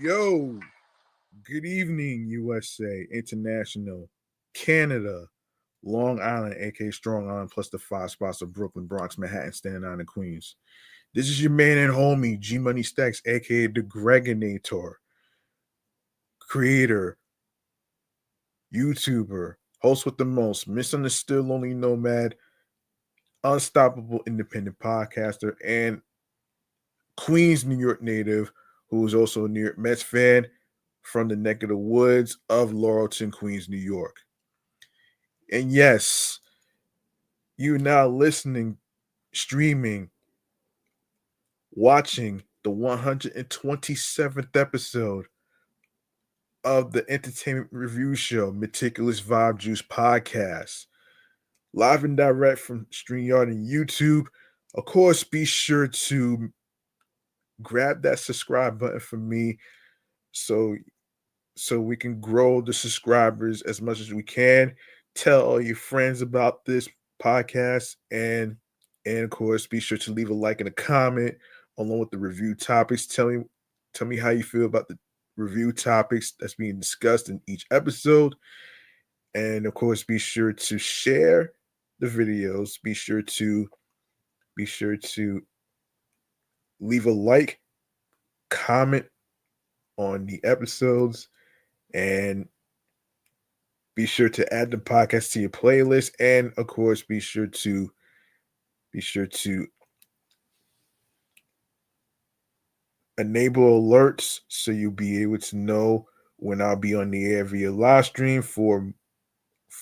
Yo, good evening, USA, International, Canada, Long Island, aka Strong Island, plus the five spots of Brooklyn, Bronx, Manhattan, Staten Island, and Queens. This is your man and homie, G Money Stacks, aka the Gregonator, creator, YouTuber, host with the most, misunderstood lonely nomad, unstoppable independent podcaster, and Queens, New York native, who is also a New York Mets fan from the neck of the woods of Laurelton, Queens, New York. And yes, you're now listening, streaming, watching the 127th episode of the entertainment review show, Meticulous Vibe Juice Podcast, live and direct from StreamYard and YouTube. Of course, be sure to grab that subscribe button for me so we can grow the subscribers as much as we can. Tell all your friends about this podcast and of course be sure to leave a like and a comment along with the review topics. Tell me how you feel about the review topics that's being discussed in each episode. And of course be sure to share the videos. Be sure to leave a like, comment on the episodes, and be sure to add the podcast to your playlist, and of course, be sure to enable alerts so you'll be able to know when I'll be on the air via live stream for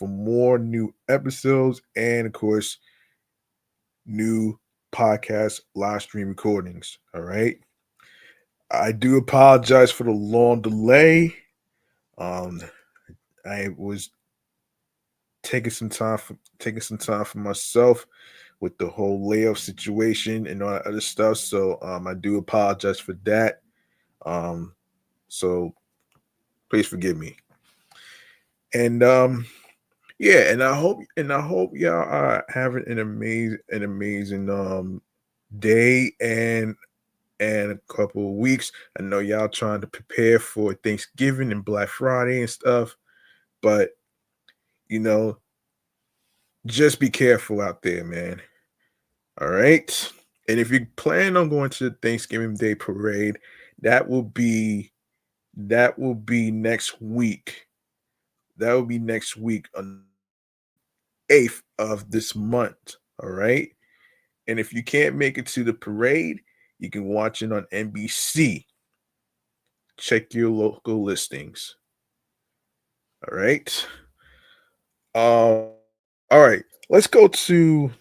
more new episodes, and of course, new podcast live stream recordings. All right. I do apologize for the long delay. Um, I was taking some time for myself with the whole layoff situation and all that other stuff. So I do apologize for that. Um, so please forgive me. And yeah, and I hope y'all are having an amazing day and a couple of weeks. I know y'all trying to prepare for Thanksgiving and Black Friday and stuff, but you know, just be careful out there, man. All right. And if you plan on going to the Thanksgiving Day parade, that will be that will be next week. That will be next week on 8th of this month. All right. And if you can't make it to the parade, you can watch it on NBC. Check your local listings. All right. All right. Let's go to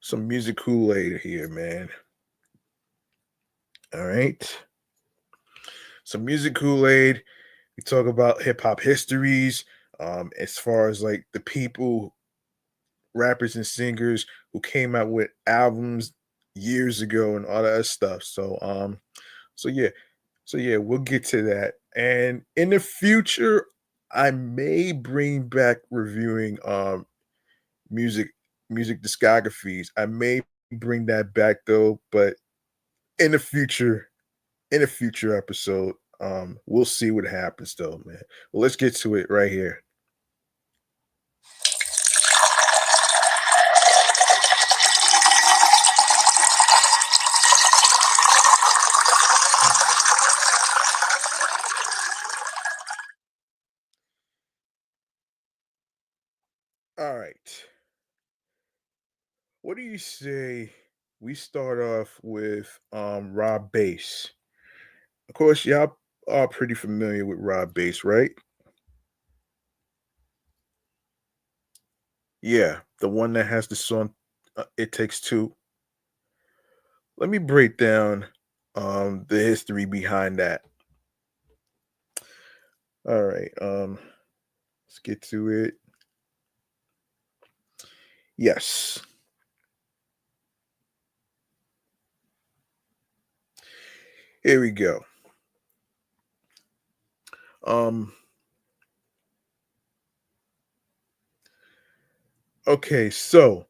some music Kool-Aid here, man. All right. Some music Kool-Aid. We talk about hip hop histories, as far as like the people, rappers and singers who came out with albums years ago and all that other stuff. So yeah, we'll get to that. And in the future, I may bring back reviewing music music discographies. I may bring that back though, but in the future, episode, we'll see what happens though, man. Well, let's get to it right here. All right. What do you say we start off with Rob Bass? Of course, y'all are pretty familiar with Rob Bass, right? Yeah, the one that has the song "It Takes Two." Let me break down the history behind that. All right, let's get to it. Yes, here we go. Um, okay, so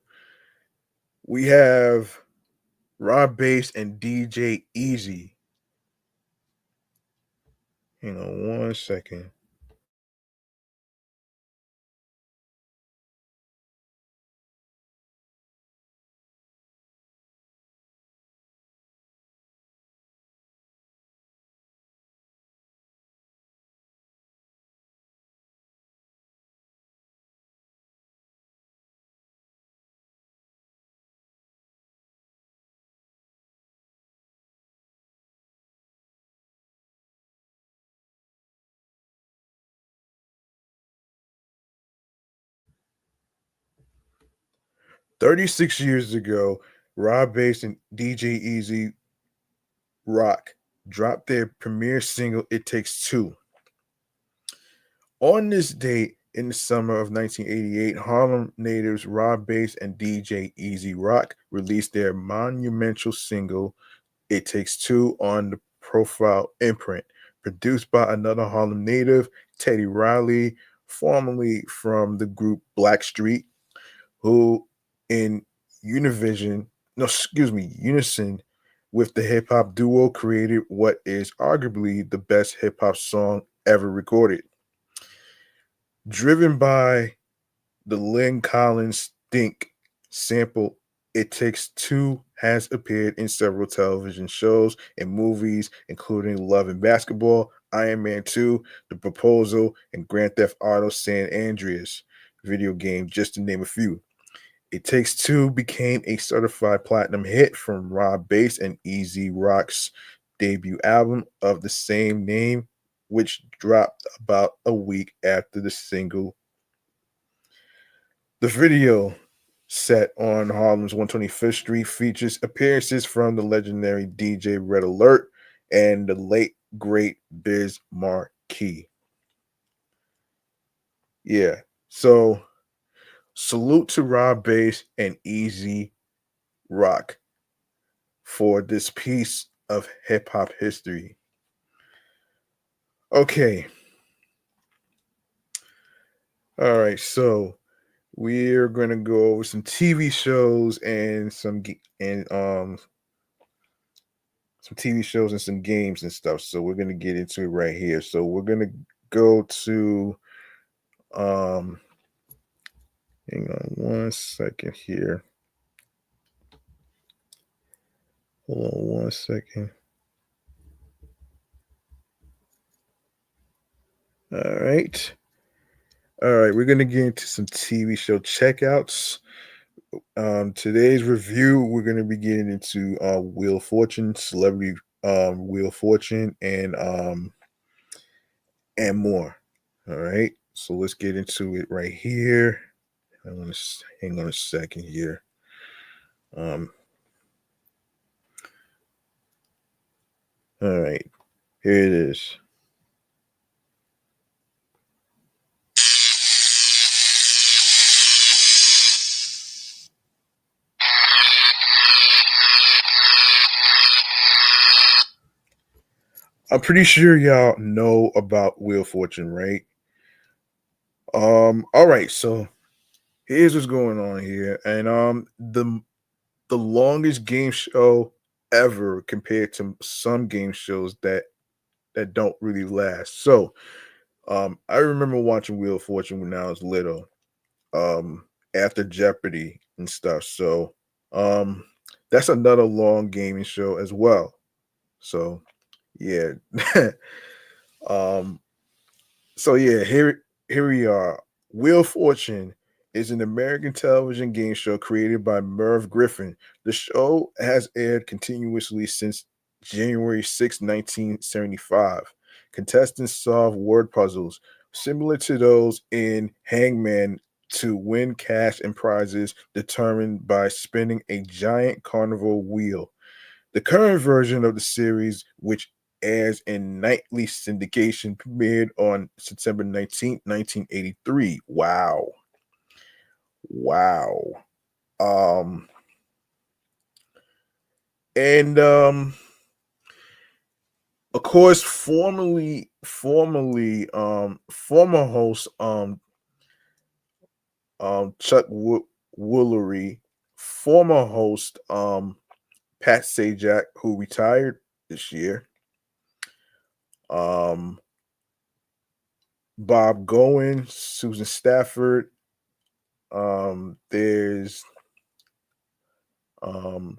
we have Rob Bass and DJ Easy. Hang on 1 second. "36 years ago, Rob Bass and DJ Easy Rock dropped their premiere single, It Takes Two. On this date, in the summer of 1988, Harlem natives Rob Bass and DJ Easy Rock released their monumental single, It Takes Two, on the Profile imprint, produced by another Harlem native, Teddy Riley, formerly from the group Blackstreet, who in Univision, no, excuse me, unison with the hip hop duo created what is arguably the best hip hop song ever recorded. Driven by the Lynn Collins Think sample, It Takes Two has appeared in several television shows and movies, including Love and Basketball, Iron Man 2, The Proposal, and Grand Theft Auto San Andreas video game, just to name a few. It Takes Two became a certified platinum hit from Rob Bass and Easy Rock's debut album of the same name, which dropped about a week after the single. The video, set on Harlem's 125th Street, features appearances from the legendary DJ Red Alert and the late great Biz Markie. Yeah. So salute to Rob Bass and Easy Rock for this piece of hip hop history. Okay. All right. So we're gonna go over some TV shows and some TV shows and some games and stuff. So we're gonna get into it right here. So we're gonna go to um hang on 1 second here. Hold on 1 second. All right. All right, we're gonna get into some TV show checkouts. Today's review, we're gonna be getting into Wheel of Fortune, Celebrity Wheel of Fortune, and more. All right, so let's get into it right here. I want to hang on a second here. Um, all right, here it is. I'm pretty sure y'all know about Wheel of Fortune, right? All right, so here's what's going on here, and the longest game show ever compared to some game shows that don't really last. So, I remember watching Wheel of Fortune when I was little, after Jeopardy and stuff. So, um, that's another long gaming show as well. So, yeah. um, So yeah, here we are. Wheel of Fortune is an American television game show created by Merv Griffin. The show has aired continuously since January 6, 1975. Contestants solve word puzzles similar to those in Hangman to win cash and prizes determined by spinning a giant carnival wheel. The current version of the series, which airs in nightly syndication, premiered on September 19th, 1983. Wow. Wow. Um and of course former host Chuck Woolery, former host Pat Sajak, who retired this year. Um, Bob Goen, Susan Stafford. There's um,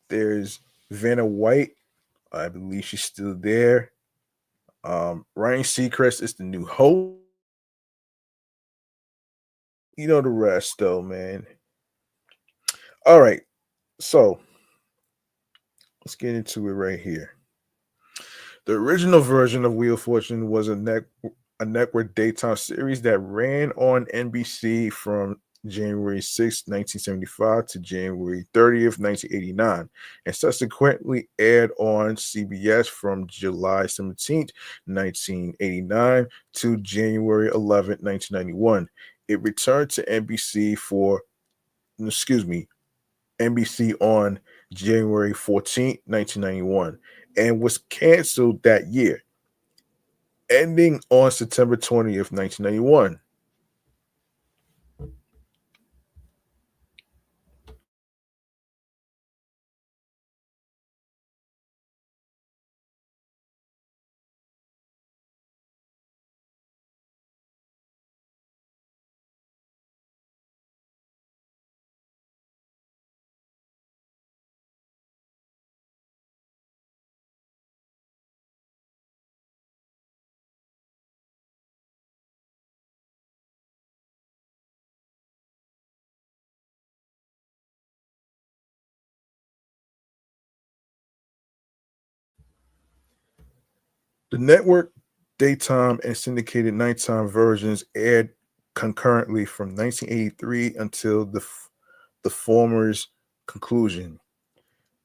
there's Vanna White. I believe she's still there. Ryan Seacrest is the new host. You know the rest, though, man. All right, so let's get into it right here. The original version of Wheel of Fortune was a network daytime series that ran on NBC from January 6th, 1975 to January 30th, 1989, and subsequently aired on CBS from July 17th, 1989 to January 11th, 1991. It returned to NBC on January 14th, 1991, and was canceled that year, ending on September 20th, 1991. The network daytime and syndicated nighttime versions aired concurrently from 1983 until the former's conclusion.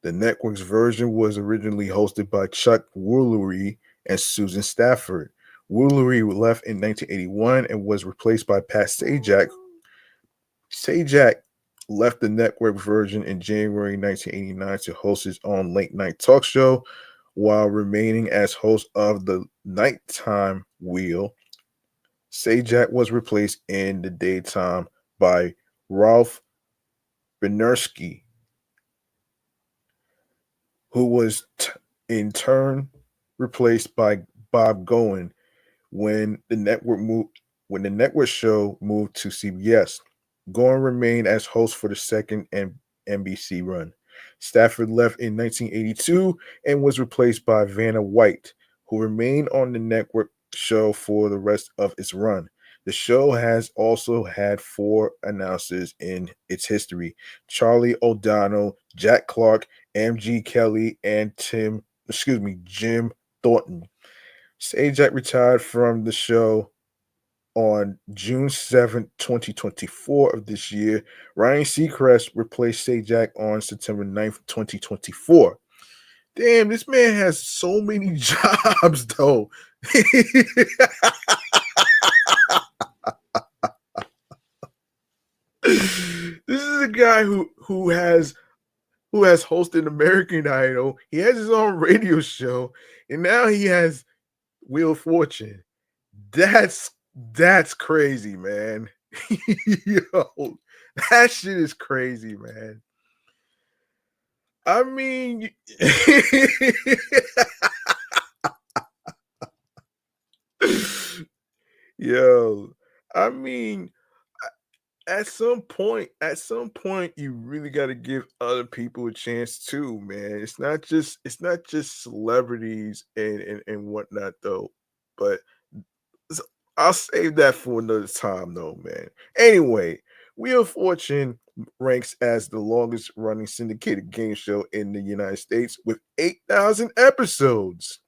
The network's version was originally hosted by Chuck Woolery and Susan Stafford. Woolery left in 1981 and was replaced by Pat Sajak. Sajak left the network version in January 1989 to host his own late night talk show while remaining as host of the nighttime wheel. Sajak was replaced in the daytime by Ralph Benerski, who was in turn replaced by Bob Goen when the network moved when the network show moved to CBS. Goen remained as host for the second NBC run. Stafford left in 1982 and was replaced by Vanna White, who remained on the network show for the rest of its run. The show has also had four announcers in its history: Charlie O'Donnell, Jack Clark, M.G. Kelly, and Jim Thornton. Sajak retired from the show on June 7th, 2024 of this year. Ryan Seacrest replaced Sajak on September 9th, 2024. Damn, this man has so many jobs, though. This is a guy who has hosted American Idol. He has his own radio show, and now he has Wheel of Fortune. That's that's crazy, man. Yo, that shit is crazy, man. I mean, yo, I mean, at some point, you really got to give other people a chance too, man. It's not just celebrities and whatnot though, but s- I'll save that for another time, though, man. Anyway, Wheel of Fortune ranks as the longest running syndicated game show in the United States with 8,000 episodes.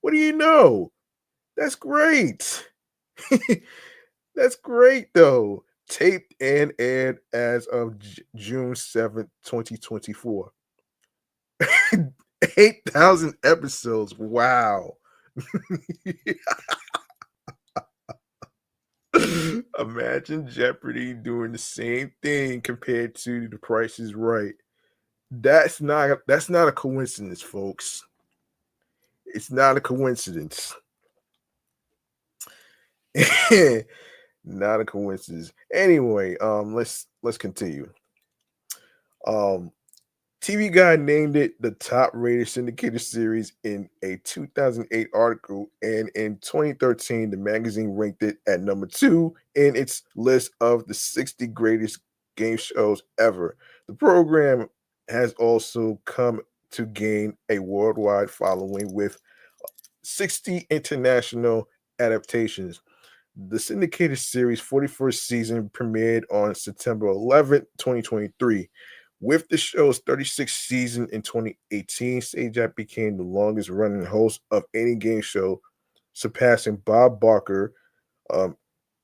What do you know? That's great. That's great, though. Taped and aired as of June 7th, 2024. 8,000 episodes. Wow. Imagine Jeopardy doing the same thing compared to The Price is Right. That's not a coincidence, folks. It's not a coincidence. Not a coincidence. Anyway, let's continue. Um, TV Guide named it the top rated syndicated series in a 2008 article, and in 2013, the magazine ranked it at number two in its list of the 60 greatest game shows ever. The program has also come to gain a worldwide following with 60 international adaptations. The syndicated series' 41st season premiered on September 11th, 2023. With the show's 36th season in 2018, Sajak became the longest running host of any game show, surpassing Bob Barker, um,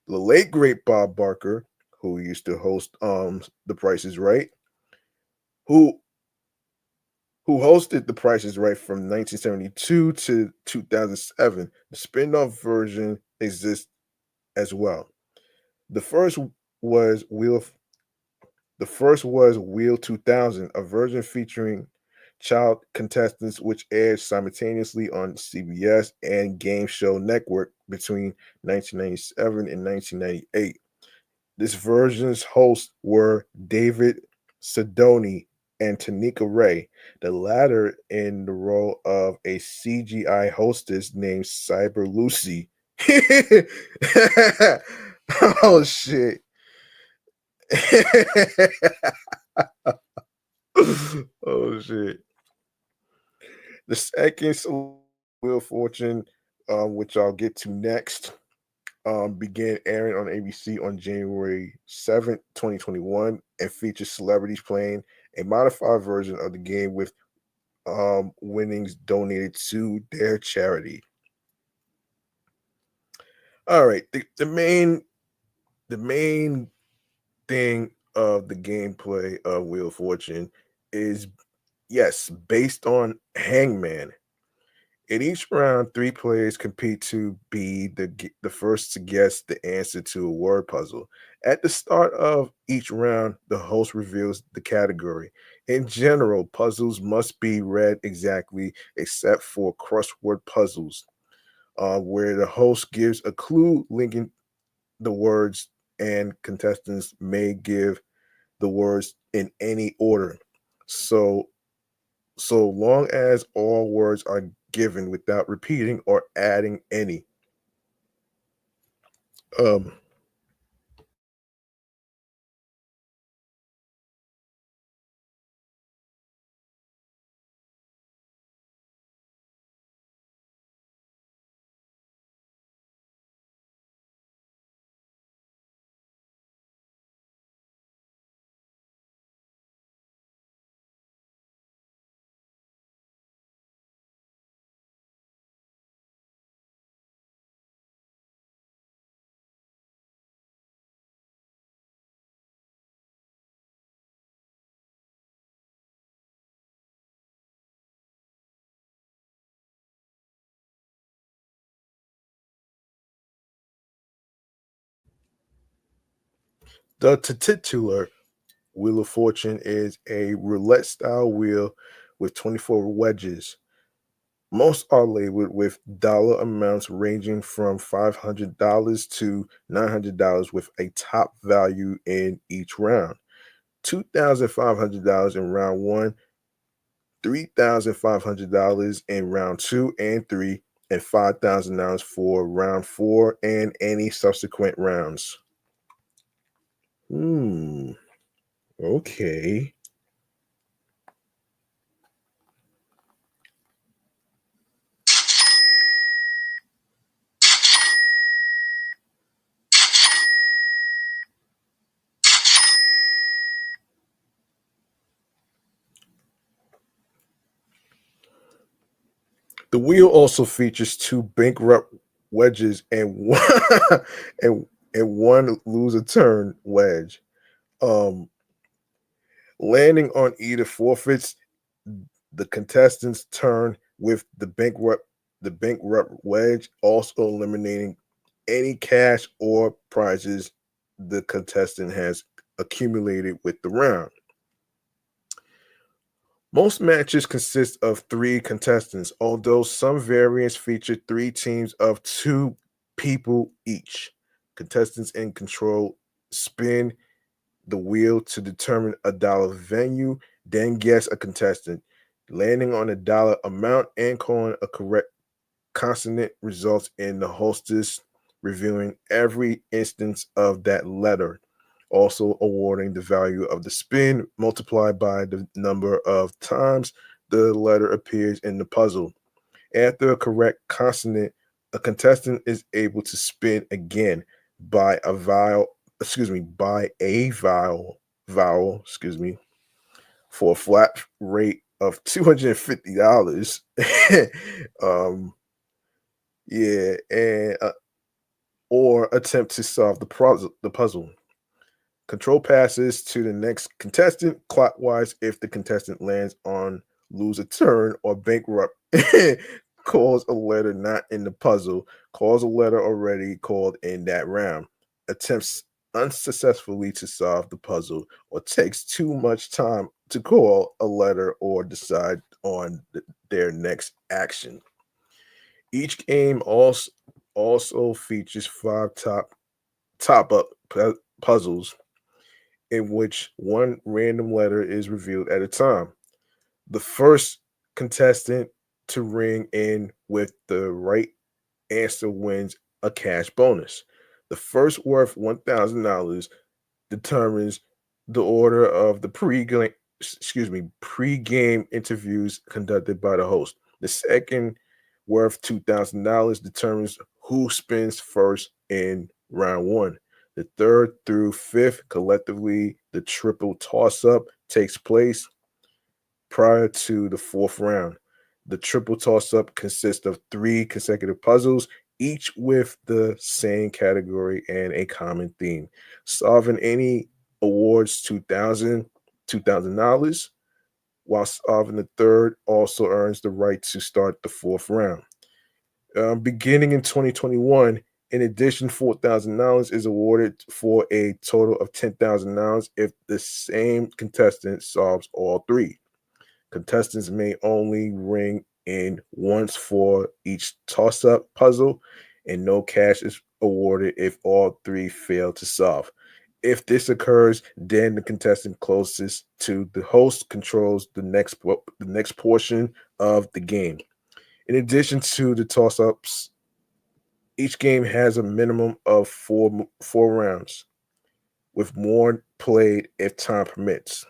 the late great Bob Barker, who used to host The Price is Right, who hosted The Price is Right from 1972 to 2007. The spin-off version exists as well. The first was Wheel the first was Wheel 2000, a version featuring child contestants which aired simultaneously on CBS and Game Show Network between 1997 and 1998. This version's hosts were David Sidoni and Tanika Ray, the latter in the role of a CGI hostess named Cyber Lucy. Oh shit. Oh shit. The second Wheel of Fortune, which I'll get to next, began airing on ABC on January 7th, 2021, and features celebrities playing a modified version of the game with winnings donated to their charity. All right, the main thing of the gameplay of Wheel of Fortune is, yes, based on Hangman. In each round, three players compete to be the first to guess the answer to a word puzzle. At the start of each round, the host reveals the category. In general, puzzles must be read exactly, except for crossword puzzles, where the host gives a clue linking the words, and contestants may give the words in any order. So so long as all words are given without repeating or adding any. Um, the titular Wheel of Fortune is a roulette style wheel with 24 wedges. Most are labeled with dollar amounts ranging from $500 to $900, with a top value in each round. $2,500 in round one, $3,500 in round two and three, and $5,000 for round four and any subsequent rounds. Hmm. Okay. The wheel also features two bankrupt wedges and one and one lose a turn wedge. Um, Landing on either forfeits the contestant's turn with the bankrupt wedge, also eliminating any cash or prizes the contestant has accumulated with the round. Most matches consist of three contestants, although some variants feature three teams of two people each. Contestants in control spin the wheel to determine a dollar value, then guess a contestant. Landing on a dollar amount and calling a correct consonant results in the hostess reviewing every instance of that letter, also awarding the value of the spin multiplied by the number of times the letter appears in the puzzle. After a correct consonant, a contestant is able to spin again by a vowel, by a vowel, for a flat rate of $250. um, yeah, and or attempt to solve the puzzle. Control passes to the next contestant clockwise if the contestant lands on lose a turn or bankrupt. Calls a letter not in the puzzle, calls a letter already called in that round, attempts unsuccessfully to solve the puzzle, or takes too much time to call a letter or decide on their next action. Each game also features five top up puzzles in which one random letter is revealed at a time. The first contestant to ring in with the right answer wins a cash bonus. The first worth $1,000 determines the order of the pre-game interviews conducted by the host. The second, worth $2,000, determines who spins first in round one. The third through fifth, collectively, the triple toss-up takes place prior to the fourth round. The triple toss-up consists of three consecutive puzzles, each with the same category and a common theme. Solving any awards $2,000, while solving the third also earns the right to start the fourth round. Beginning in 2021, in addition, $4,000 is awarded for a total of $10,000 if the same contestant solves all three. Contestants may only ring in once for each toss up puzzle, and no cash is awarded if all three fail to solve. If this occurs, then the contestant closest to the host controls the next portion of the game. In addition to the toss ups, each game has a minimum of four rounds, with more played if time permits.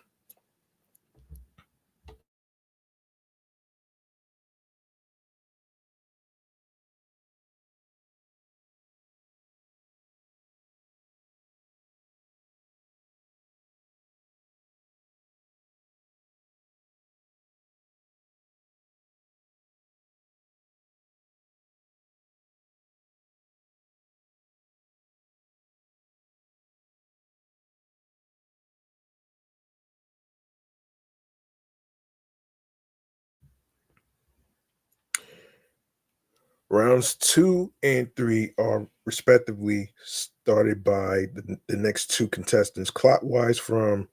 Rounds two and three are respectively started by the next two contestants clockwise from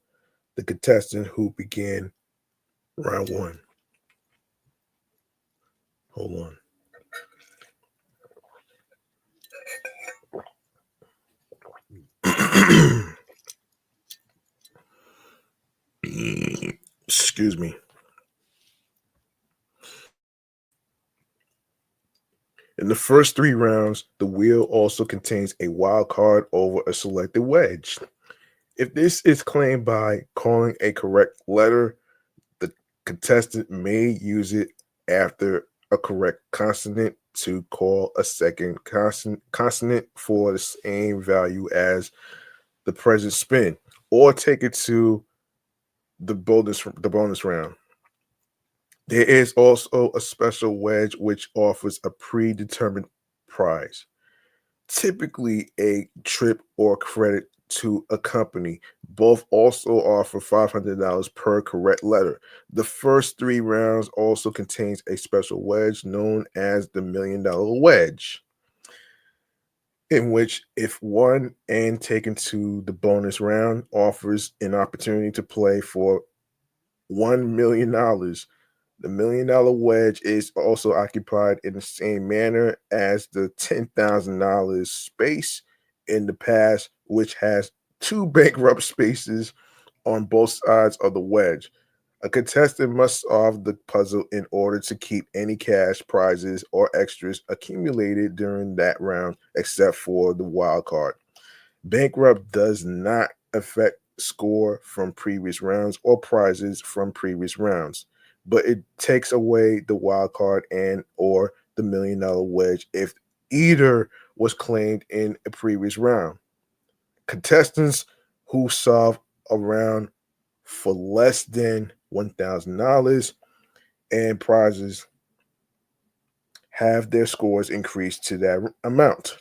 the contestant who began round one. Hold on. Excuse me. In the first three rounds, the wheel also contains a wild card over a selected wedge. If this is claimed by calling a correct letter, the contestant may use it after a correct consonant to call a second consonant for the same value as the present spin, or take it to the bonus round. There is also a special wedge which offers a predetermined prize, typically a trip or credit to a company. Both also offer $500 per correct letter. The first three rounds also contains a special wedge known as the $1 million wedge, in which, if won and taken to the bonus round, offers an opportunity to play for $1 million. The $1 million wedge is also occupied in the same manner as the $10,000 space in the past, which has two bankrupt spaces on both sides of the wedge. A contestant must solve the puzzle in order to keep any cash, prizes, or extras accumulated during that round, except for the wild card. Bankrupt does not affect score from previous rounds or prizes from previous rounds, but it takes away the wild card and or the $1 million wedge if either was claimed in a previous round. Contestants who solve a round for less than $1,000 and prizes have their scores increased to that amount.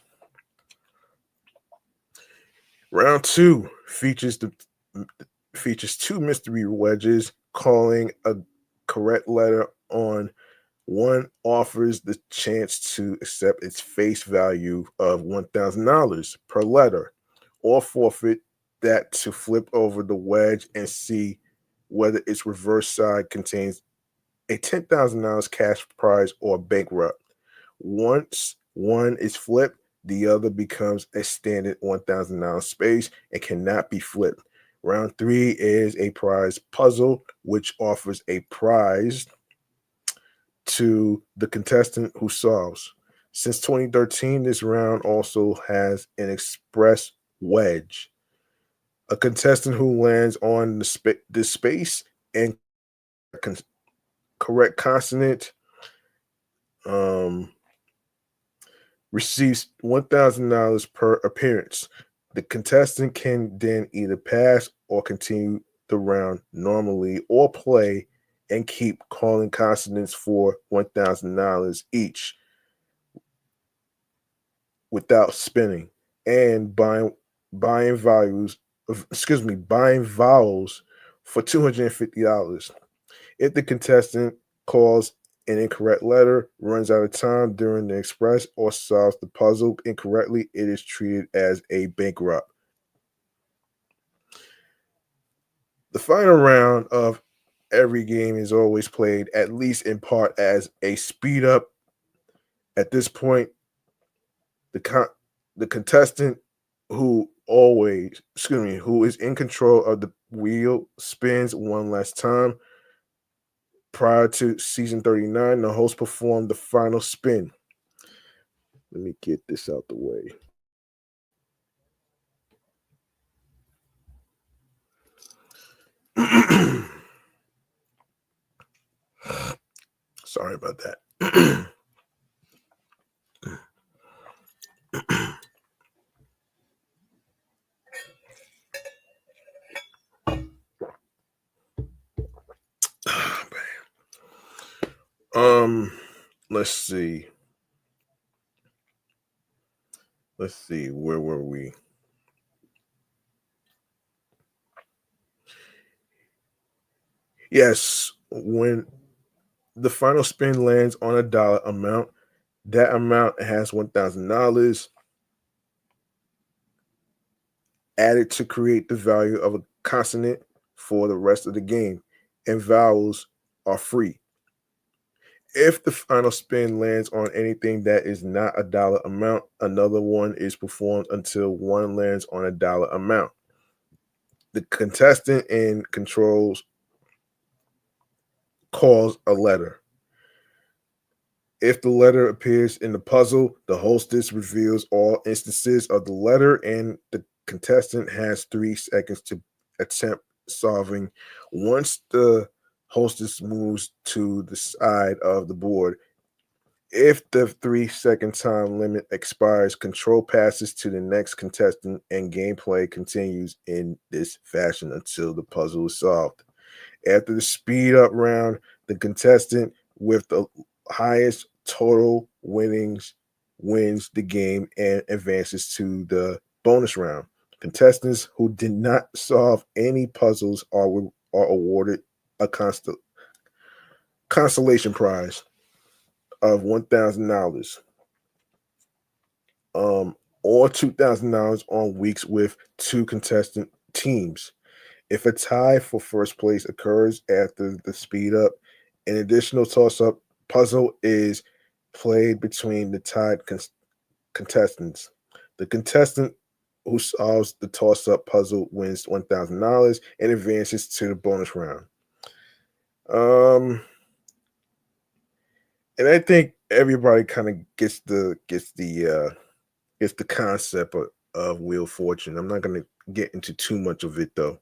Round two features two mystery wedges. Calling a correct letter on one offers the chance to accept its face value of $1,000 per letter, or forfeit that to flip over the wedge and see whether its reverse side contains a $10,000 cash prize or bankrupt. Once one is flipped, the other becomes a standard $1,000 space and cannot be flipped. Round three is a prize puzzle, which offers a prize to the contestant who solves. Since 2013, this round also has an express wedge. A contestant who lands on the space and con- correct consonant um, receives $1,000 per appearance. The contestant can then either pass or continue the round normally or play and keep calling consonants for $1,000 each without spinning and buying values buying vowels for $250. If the contestant calls an incorrect letter, runs out of time during the express, or solves the puzzle incorrectly, it is treated as a bankrupt. The final round of every game is always played, at least in part, as a speed up. At this point, the the contestant who is in control of the wheel spins one last time. Prior to season 39, the host performed the final spin. Let me get this out the way. Sorry about that. um, let's see. Let's see. Where were we? Yes, when the final spin lands on a dollar amount, that amount has $1,000 added to create the value of a consonant for the rest of the game, and vowels are free. If the final spin lands on anything that is not a dollar amount, another one is performed until one lands on a dollar amount. The contestant in controls calls a letter. If the letter appears in the puzzle, the hostess reveals all instances of the letter, and the contestant has 3 seconds to attempt solving. Once the hostess moves to the side of the board, if the 3 second time limit expires, control passes to the next contestant and gameplay continues in this fashion until the puzzle is solved. After the speed up round, the contestant with the highest total winnings wins the game and advances to the bonus round. Contestants who did not solve any puzzles are awarded a consolation prize of $1,000, or $2,000 on weeks with two contestant teams. If a tie for first place occurs after the speed up, an additional toss up puzzle is played between the tied contestants. The contestant Who solves the toss-up puzzle wins $1,000 and advances to the bonus round. Um, and I think everybody kind of gets the concept of Wheel of Fortune. I'm not going to get into too much of it though.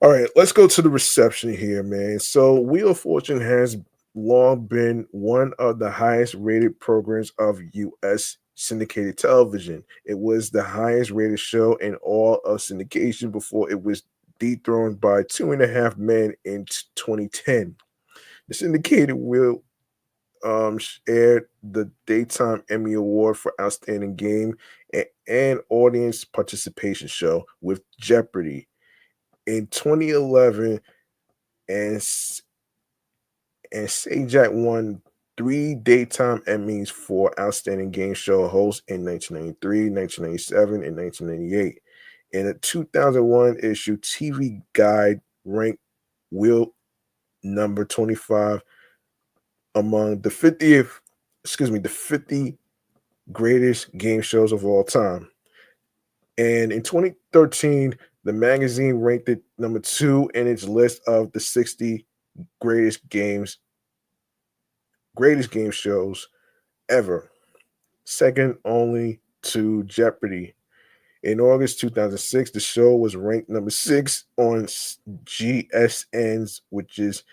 All right, let's go to the reception here, man. So, Wheel of Fortune has long been one of the highest rated programs of U.S. syndicated television. It was the highest rated show in all of syndication before it was dethroned by Two and a Half Men in 2010. The syndicated Wheel aired the Daytime Emmy Award for Outstanding Game and Audience Participation Show with Jeopardy! In 2011, and and Sajak won 3 Daytime Emmys for Outstanding Game Show Host in 1993, 1997, and 1998. In a 2001 issue, TV Guide ranked Will number 25 among the 50 greatest game shows of all time. And in 2013, the magazine ranked it number 2 in its list of the 60 greatest game shows ever, second only to Jeopardy! In August 2006, the show was ranked number 6 on GSN's, which is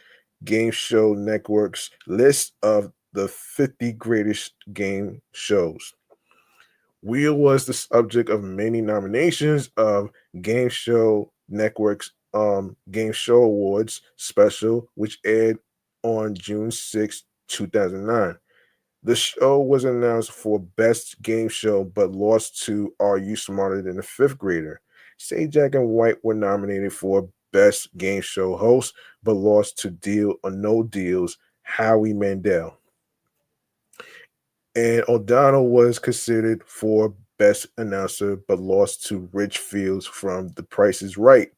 Game Show Network's list of the 50 greatest game shows. Wheel was the subject of many nominations of Game Show Network's Game Show Awards special, which aired on June 6, 2009. The show was announced for Best Game Show, but lost to Are You Smarter Than a Fifth Grader? Sajak and White were nominated for Best Game Show Host, but lost to Deal or No Deal's Howie Mandel. And O'Donnell was considered for Best Announcer, but lost to Rich Fields from The Price is Right.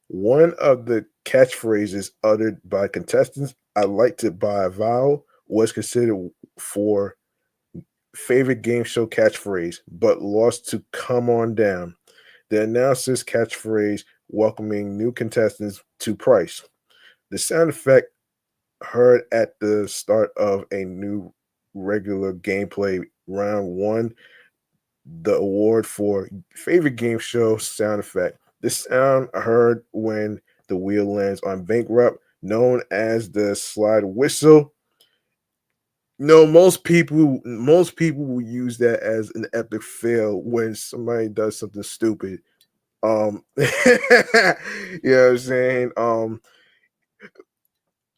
One of the catchphrases uttered by contestants, "I liked it by a vowel," was considered for favorite game show catchphrase, but lost to "Come On Down," the announcer's catchphrase welcoming new contestants to Price. The sound effect heard at the start of a new regular gameplay round won the award for favorite game show sound effect. The sound heard when the wheel lands on bankrupt, known as the slide whistle. No, most people will use that as an epic fail when somebody does something stupid. You know what I'm saying?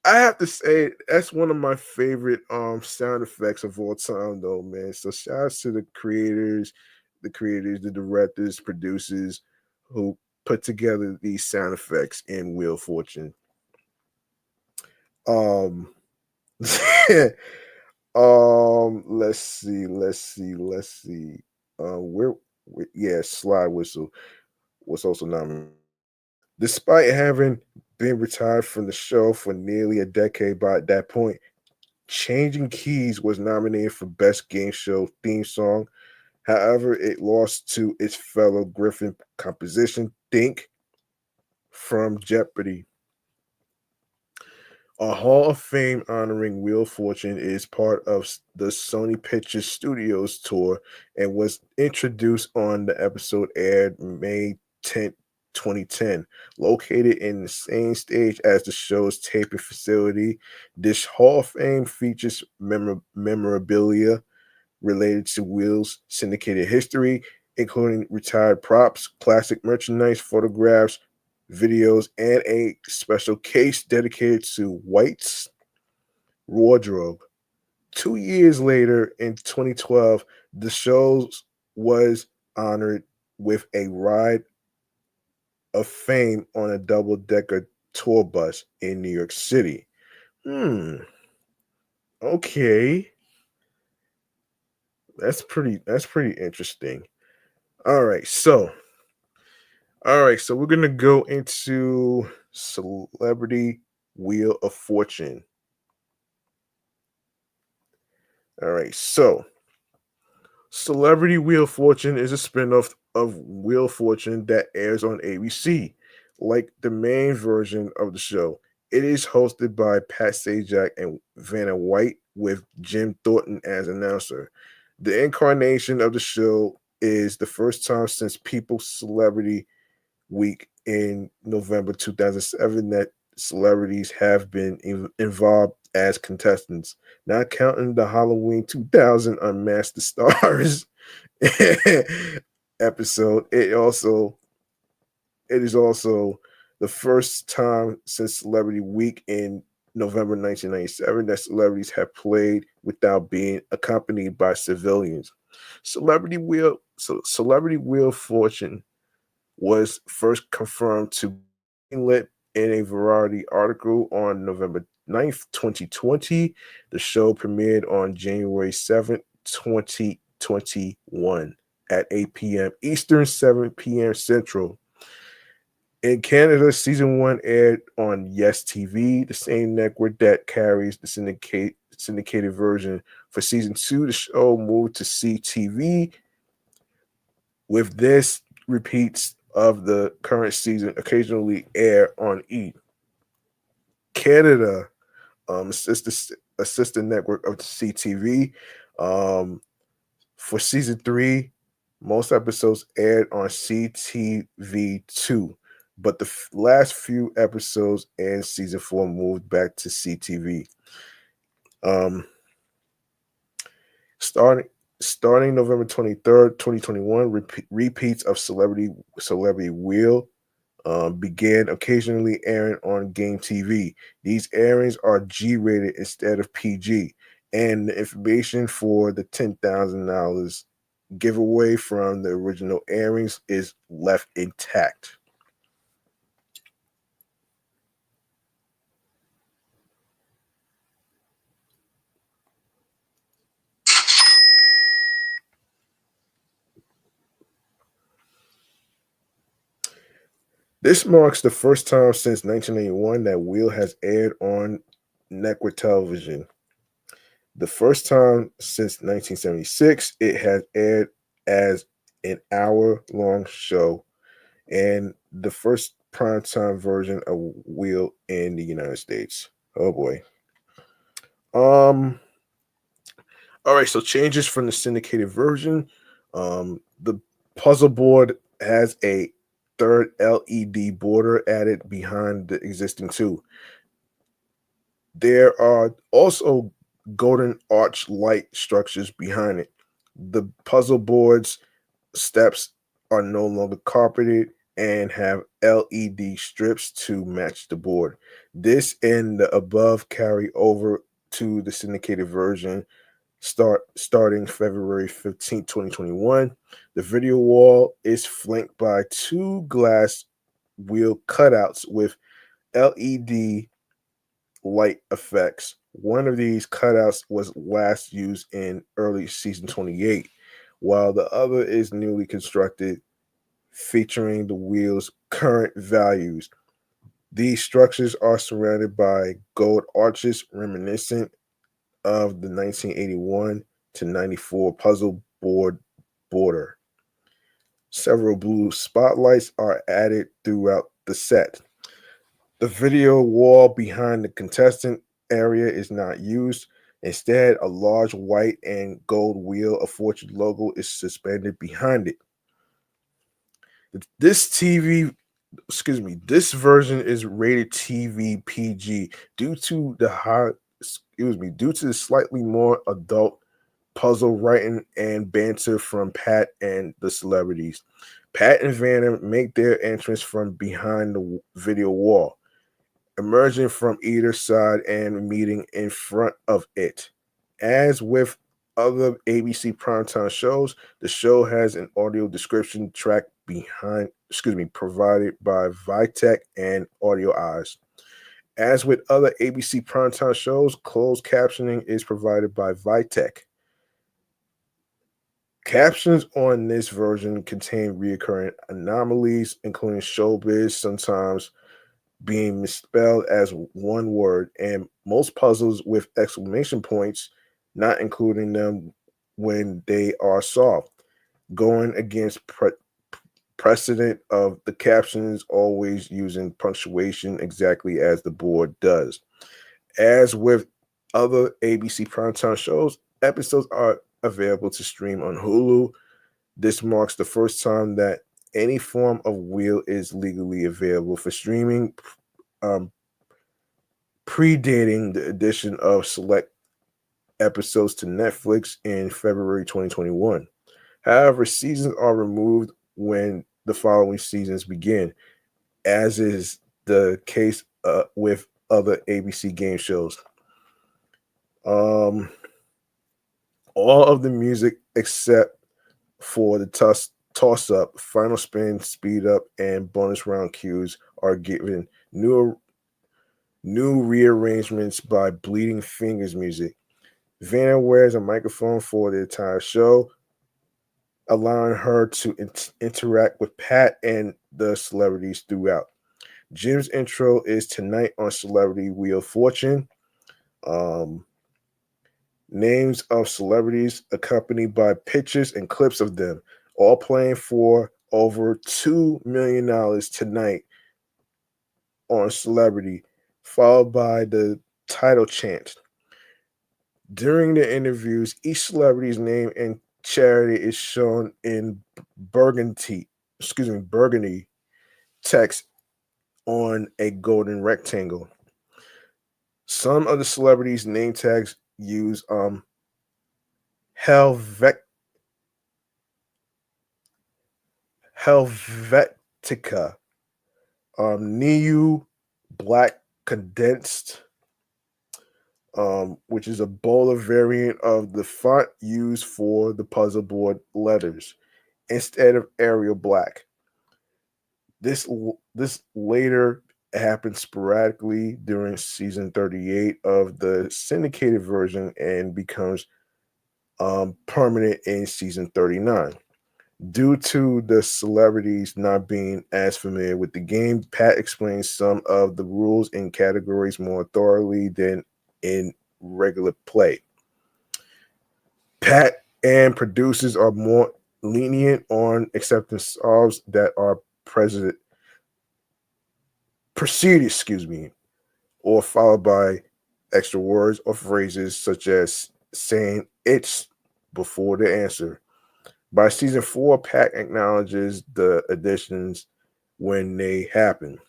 I have to say that's one of my favorite sound effects of all time though, man. So shout out to the directors, producers who put together these sound effects in Wheel of Fortune. Um let's see. Yeah, Slide Whistle was also nominated. Despite having been retired from the show for nearly a decade by that point, Changing Keys was nominated for Best Game Show Theme Song. However, it lost to its fellow Griffin composition, Think, from Jeopardy! A Hall of Fame honoring Wheel of Fortune is part of the Sony Pictures Studios tour and was introduced on the episode aired May 10th, 2010. Located in the same stage as the show's taping facility, this Hall of Fame features memorabilia related to Wheel's syndicated history, including retired props, classic merchandise, photographs, videos, and a special case dedicated to White's wardrobe. 2 years later, in 2012, the show was honored with a ride of fame on a double-decker tour bus in New York City. Okay. That's pretty interesting. All right, so we're gonna go into Celebrity Wheel of Fortune. All right, so Celebrity Wheel of Fortune is a spinoff of Wheel of Fortune that airs on ABC. Like the main version of the show, it is hosted by Pat Sajak and Vanna White, with Jim Thornton as announcer. The incarnation of the show is the first time since People's Celebrity Week in November 2007 that celebrities have been involved as contestants, not counting the Halloween 2000 Unmasked the Stars episode. It is also the first time since Celebrity Week in November 1997 that celebrities have played without being accompanied by civilians. Celebrity Wheel of Fortune was first confirmed to be lit in a Variety article on November 9th, 2020. The show premiered on January 7th, 2021 at 8 p.m. Eastern, 7 p.m. Central. In Canada, season one aired on Yes TV, the same network that carries the syndicated version. For season two, the show moved to CTV. With this, repeats of the current season occasionally air on E! Canada, assistant network of the CTV. Um, for season three, most episodes aired on CTV2, but the last few episodes and season four moved back to CTV. Um, starting starting November 23rd, 2021, repeats of Celebrity Wheel began occasionally airing on Game TV. These airings are G-rated instead of PG, and the information for the $10,000 giveaway from the original airings is left intact. This marks the first time since 1981 that Wheel has aired on network television. The first time since 1976 it has aired as an hour-long show, and the first primetime version of Wheel in the United States. Oh boy. Um. All right. So changes from the syndicated version. The puzzle board has a third LED border added behind the existing two. There are also golden arch light structures behind it. The puzzle board's steps are no longer carpeted and have LED strips to match the board. This and the above carry over to the syndicated version starting February 15th, 2021. The video wall is flanked by two glass wheel cutouts with LED light effects. One of these cutouts was last used in early season 28, while the other is newly constructed, featuring the wheel's current values. These structures are surrounded by gold arches reminiscent of the 1981 to 94 puzzle board border. Several blue spotlights are added throughout the set. The video wall behind the contestant area is not used. Instead, a large white and gold Wheel of Fortune logo is suspended behind it. This TV, excuse me, this version is rated TV PG due to the slightly more adult puzzle writing and banter from Pat and the celebrities. Pat and Vanna make their entrance from behind the video wall, emerging from either side and meeting in front of it. As with other ABC primetime shows, the show has an audio description track provided by Vitek and Audio Eyes. As with other ABC primetime shows, closed captioning is provided by Vitek. Captions on this version contain recurring anomalies, including showbiz, sometimes being misspelled as one word, and most puzzles with exclamation points, not including them when they are solved, going against precedent of the captions always using punctuation exactly as the board does. As with other ABC primetime shows, episodes are available to stream on Hulu. This marks the first time that any form of wheel is legally available for streaming, um, predating the addition of select episodes to Netflix in February 2021. However, seasons are removed when the following seasons begin, as is the case with other ABC game shows. Um, all of the music except for the toss up, final spin, speed up, and bonus round cues are given new rearrangements by Bleeding Fingers Music. Vanna wears a microphone for the entire show, allowing her to interact with Pat and the celebrities throughout. Jim's intro is tonight on Celebrity Wheel of Fortune. Um, Names of celebrities accompanied by pictures and clips of them, all playing for over $2 million tonight on Celebrity, followed by the title chant. During the interviews, each celebrity's name and charity is shown in burgundy text on a golden rectangle. Some of the celebrities' name tags use Helvet Helvetica, Neu Black Condensed, which is a bolder variant of the font used for the puzzle board letters instead of Arial Black. This later happened sporadically during season 38 of the syndicated version and becomes permanent in season 39. Due to the celebrities not being as familiar with the game, Pat explains some of the rules and categories more thoroughly than in regular play. Pat and producers are more lenient on accepting solves that are preceded, or followed by extra words or phrases such as saying it's before the answer. By season four, Pat acknowledges the additions when they happen.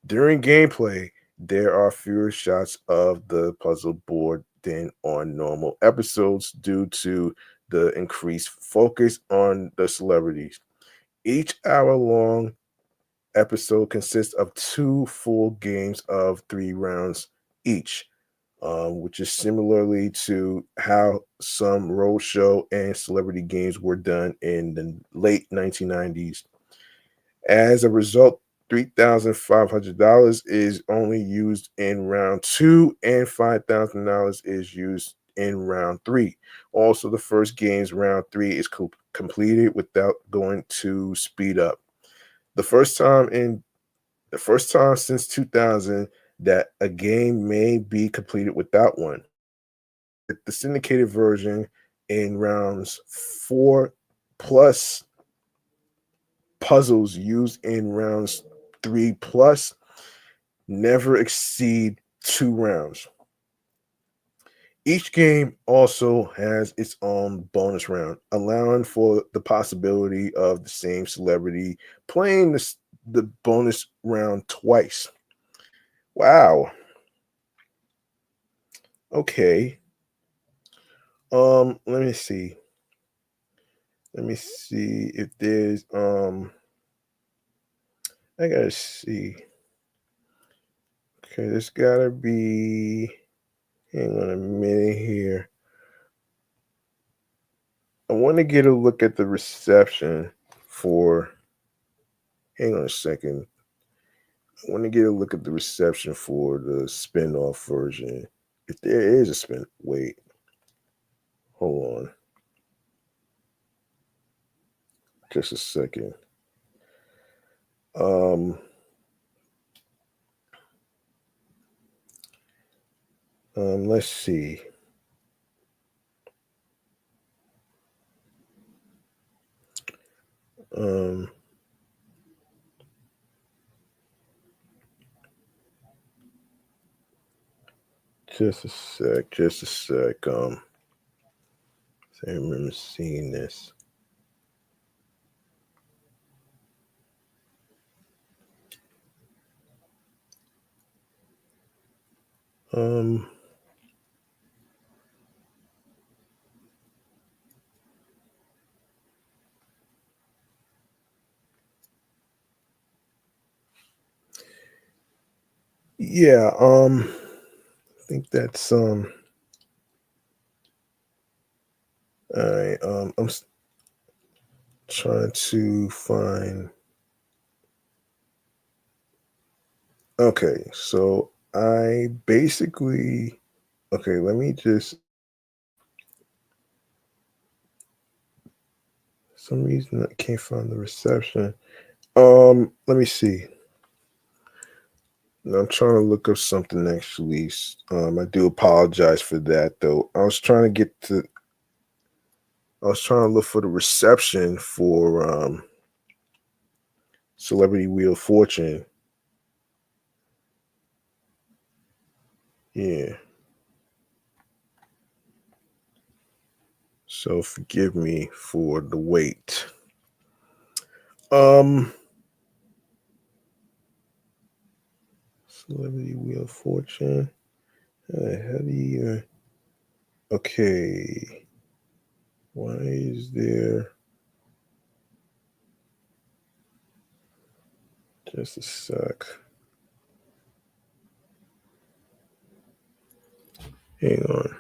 During gameplay, there are fewer shots of the puzzle board than on normal episodes due to the increased focus on the celebrities. Each hour long episode consists of two full games of 3 rounds each, which is similarly to how some roadshow and celebrity games were done in the late 1990s. As a result, $3,500 is only used in round two, and $5,000 is used in round three. Also, the first game's round three is completed without going to speed up. The first time in the first time since 2000 that a game may be completed without one. With the syndicated version in rounds four plus puzzles used in rounds three plus never exceed 2 rounds. Each game also has its own bonus round, allowing for the possibility of the same celebrity playing the bonus round twice. Wow. Okay. Let me see. Let me see if there's I gotta see. Okay, there's gotta be, hang on a minute here. I want to get a look at the reception for, hang on a second. I want to get a look at the reception for the spin-off version. If there is a wait, hold on. Just a second. Um, let's see. Um, just a sec, just a sec. I remember seeing this. Um, yeah. I think that's trying to find. Okay, so I basically. Okay, let me just. Some reason I can't find the reception. Let me see. I'm trying to look up something actually. I do apologize for that though. I was trying to look for the reception for Celebrity Wheel of Fortune. Yeah. So forgive me for the wait. Um Celebrity Wheel of Fortune. How do you okay. Why is there just a sec? Hang on.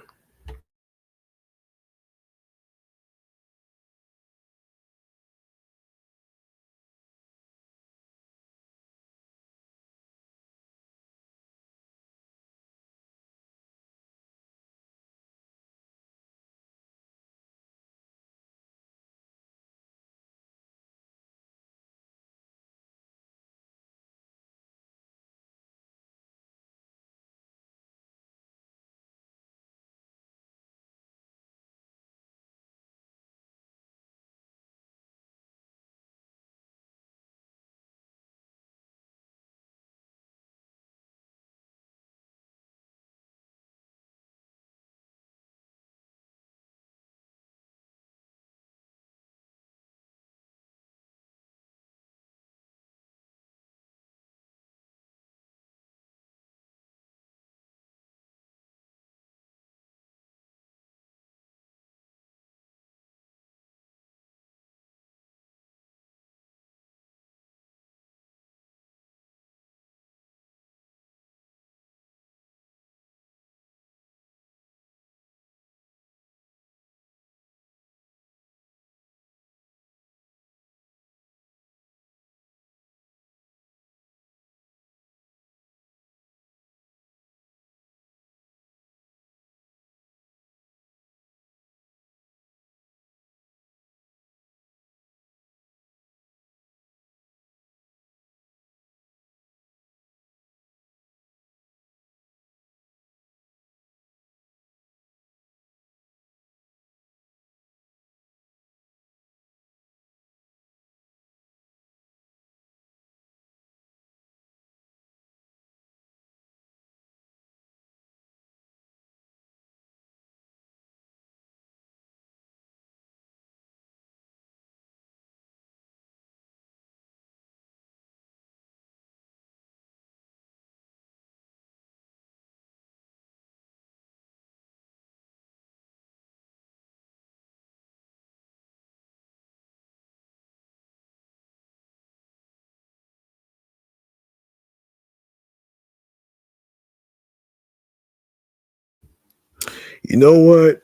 You know what?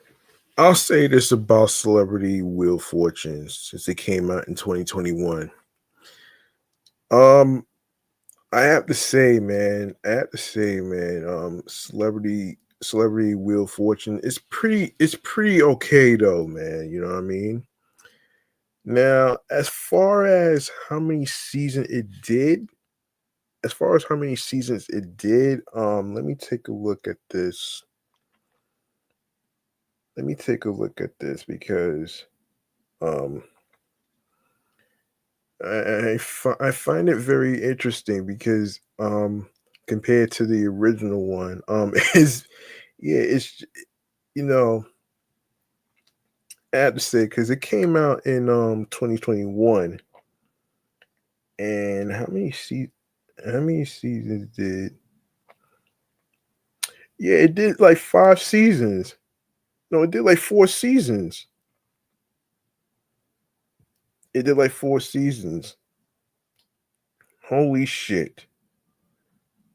I'll say this about Celebrity Wheel of Fortunes since it came out in 2021. Um, I have to say, man, Celebrity Wheel of Fortune it's pretty okay though, man. You know what I mean? Now, as far as how many seasons it did, let me take a look at this. Let me take a look at this because um I find it very interesting because compared to the original one, is yeah, it's you know I have to say because it came out in 2021, and how many seasons did yeah, it did like 5 seasons. No, it did like 4 seasons. It did like 4 seasons. Holy shit.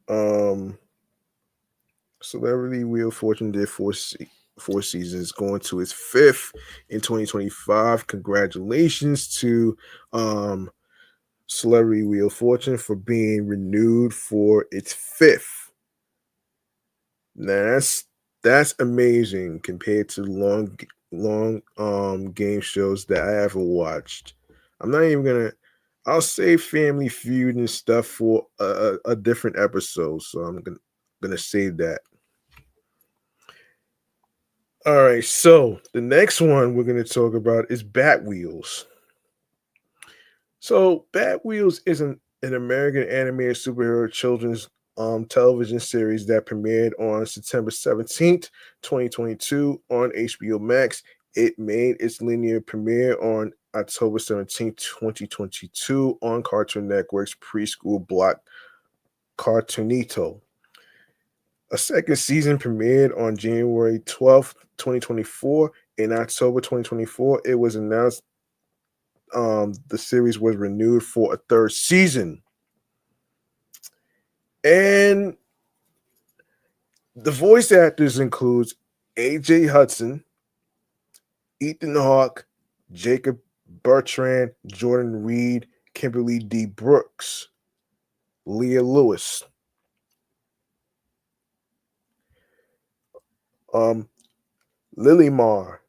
Um Celebrity Wheel of Fortune did 4 seasons, going to its fifth in 2025. Congratulations to um Celebrity Wheel of Fortune for being renewed for its fifth. Now that's amazing compared to long game shows that I ever watched. I'm not even gonna I'll save Family Feud and stuff for a different episode. So I'm gonna save that. All right, so the next one we're going to talk about is Batwheels. So Batwheels is an American animated superhero children's television series that premiered on September 17th, 2022 on HBO Max. It made its linear premiere on October 17th, 2022 on Cartoon Network's preschool block Cartoonito. A second season premiered on January 12th, 2024. In October 2024, it was announced the series was renewed for a third season. And the voice actors includes AJ Hudson, Ethan Hawke, Jacob Bertrand, Jordan Reed, Kimberly D. Brooks, Leah Lewis, um, Lily Marr,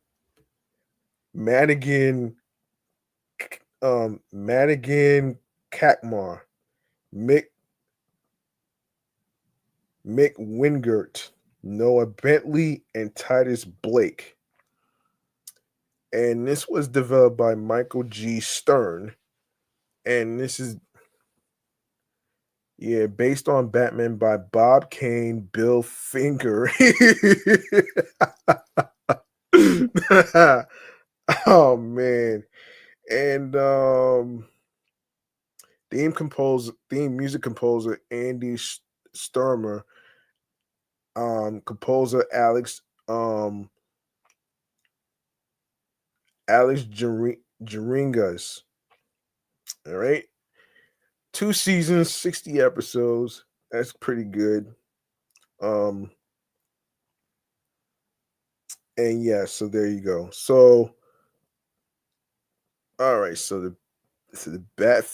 Madigan, Madigan Kakmar, Mick Mick Wingert, Noah Bentley, and Titus Blake. And this was developed by Michael G. Stern. And this is based on Batman by Bob Kane, Bill Finger. Oh man. And theme music composer Andy Sturmer, composer Alex Jaringas. All right. 2 seasons, 60 episodes. That's pretty good. Um, and yeah, so there you go. So, all right, so the bat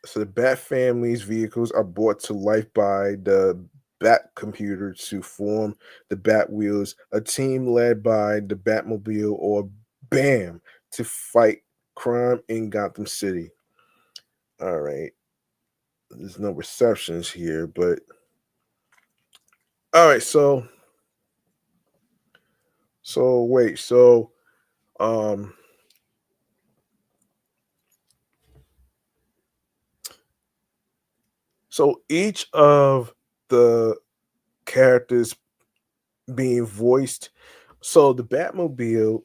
so the Bat family's vehicles are brought to life by the Bat computer to form the Bat Wheels, a team led by the Batmobile or BAM to fight crime in Gotham City. All right. There's no receptions here, but all right, so wait, um so each of the characters being voiced. So the Batmobile,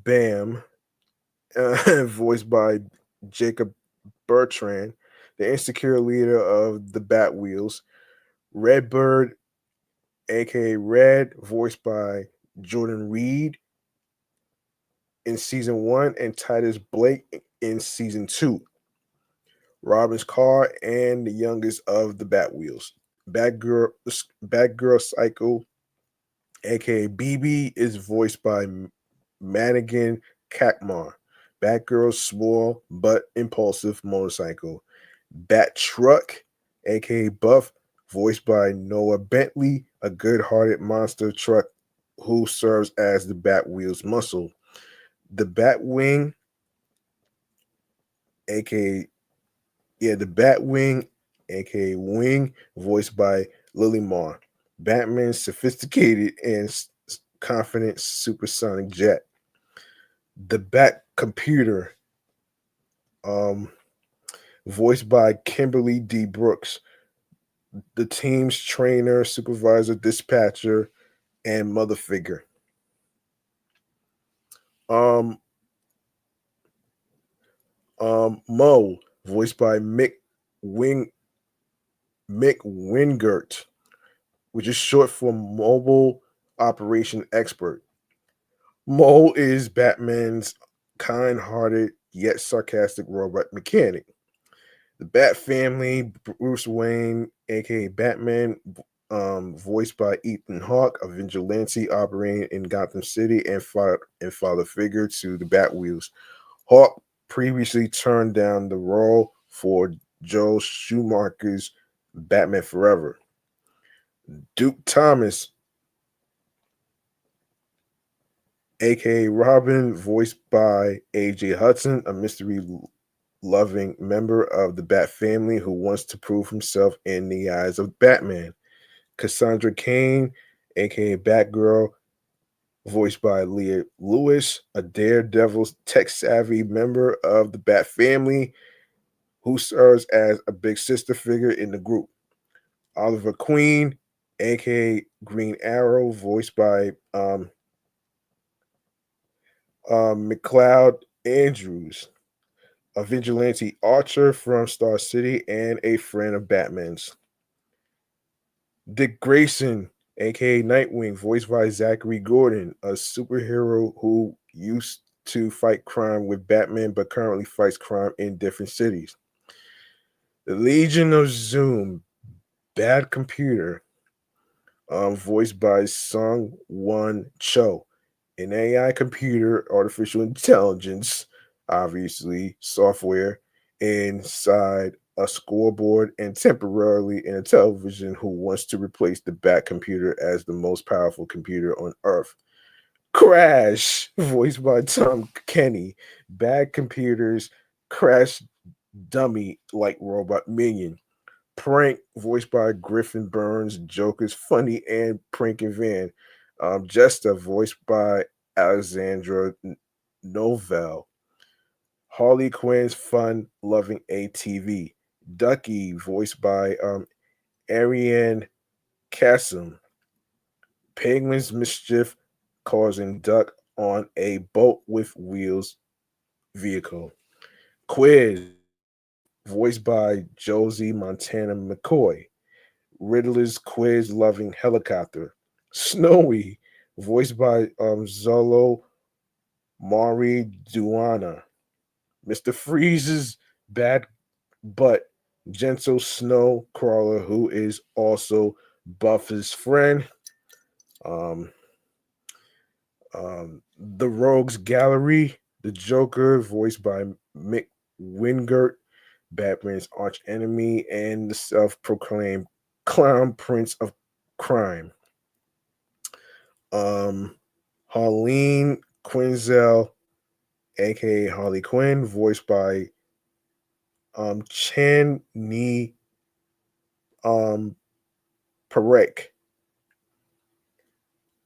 Bam, voiced by Jacob Bertrand, the insecure leader of the Batwheels. Redbird, aka Red, voiced by Jordan Reed in season one, and Titus Blake in season two. Robin's car and the youngest of the Batwheels. Batgirl Psycho, aka BB, is voiced by Madigan Kakmar. Batgirl's small but impulsive motorcycle. Bat Truck, aka Buff, voiced by Noah Bentley, a good-hearted monster truck who serves as the Batwheel's muscle. The Batwing, aka the Batwing, aka Wing, voiced by Lily Marr. Batman's sophisticated and confident supersonic jet. The Bat Computer, um, voiced by Kimberly D. Brooks, the team's trainer, supervisor, dispatcher, and mother figure. Um, Mo, voiced by Wing Mick Wingert, which is short for Mobile Operation Expert. Mo is Batman's kind-hearted yet sarcastic robot mechanic. The Bat Family, Bruce Wayne, aka Batman, voiced by Ethan Hawke, a vigilante operating in Gotham City and father figure to the Batwheels. Hawke previously turned down the role for Joel Schumacher's Batman Forever. Duke Thomas, aka Robin, voiced by AJ Hudson, a mystery loving member of the Bat family who wants to prove himself in the eyes of Batman. Cassandra Cain, aka Batgirl, voiced by Leah Lewis, a daredevil tech savvy member of the Bat family who serves as a big sister figure in the group. Oliver Queen, aka Green Arrow, voiced by McLeod Andrews, a vigilante archer from Star City and a friend of Batman's. Dick Grayson, aka Nightwing, voiced by Zachary Gordon, a superhero who used to fight crime with Batman but currently fights crime in different cities. The Legion of Zoom, Bad Computer, voiced by Sung Won Cho, an AI computer, artificial intelligence, obviously software, inside a scoreboard and temporarily in a television who wants to replace the Bat computer as the most powerful computer on Earth. Crash, voiced by Tom Kenny, Bad Computers, Crash dummy like robot minion. Prank, voiced by Griffin Burns, Joker's funny and pranking van. Jester, voiced by Alexandra Novell. Harley Quinn's fun-loving ATV. Ducky, voiced by Ariane Kassem. Penguin's mischief causing duck on a boat with wheels vehicle. Quiz, voiced by Josie Montana McCoy. Riddler's quiz loving helicopter. Snowy, voiced by Zolo Mari Duana. Mr. Freeze's bad but gentle snow crawler, who is also Buff's friend. Um, the Rogues Gallery, the Joker, voiced by Mick Wingert, Batman's arch enemy, and the self proclaimed clown prince of crime. Um, Harleen Quinzel, aka Harley Quinn, voiced by Chan Ni um, Parek,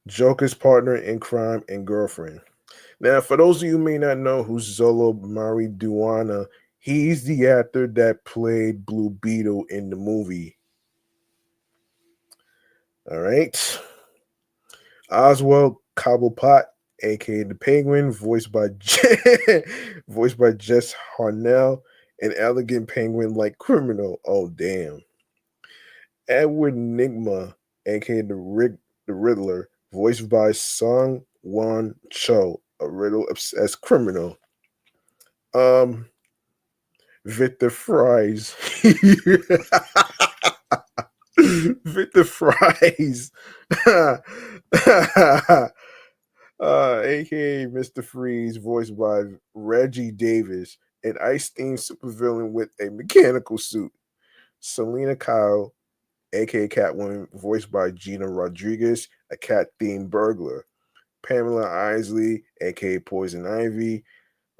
Joker's partner in crime and girlfriend. Now, for those of you who may not know who's Zolo Mari Duana, he's the actor that played Blue Beetle in the movie. All right. Oswald Cobblepot, aka the Penguin, voiced by Jess Harnell, an elegant penguin like criminal. Oh damn. Edward Nigma, aka the Riddler, voiced by Sung Won Cho, a riddle obsessed criminal. Um Victor Fries. Victor Fries. aka Mr. Freeze, voiced by Reggie Davis, an ice themed supervillain with a mechanical suit. Selena Kyle, aka Catwoman, voiced by Gina Rodriguez, a cat themed burglar. Pamela Isley, aka Poison Ivy,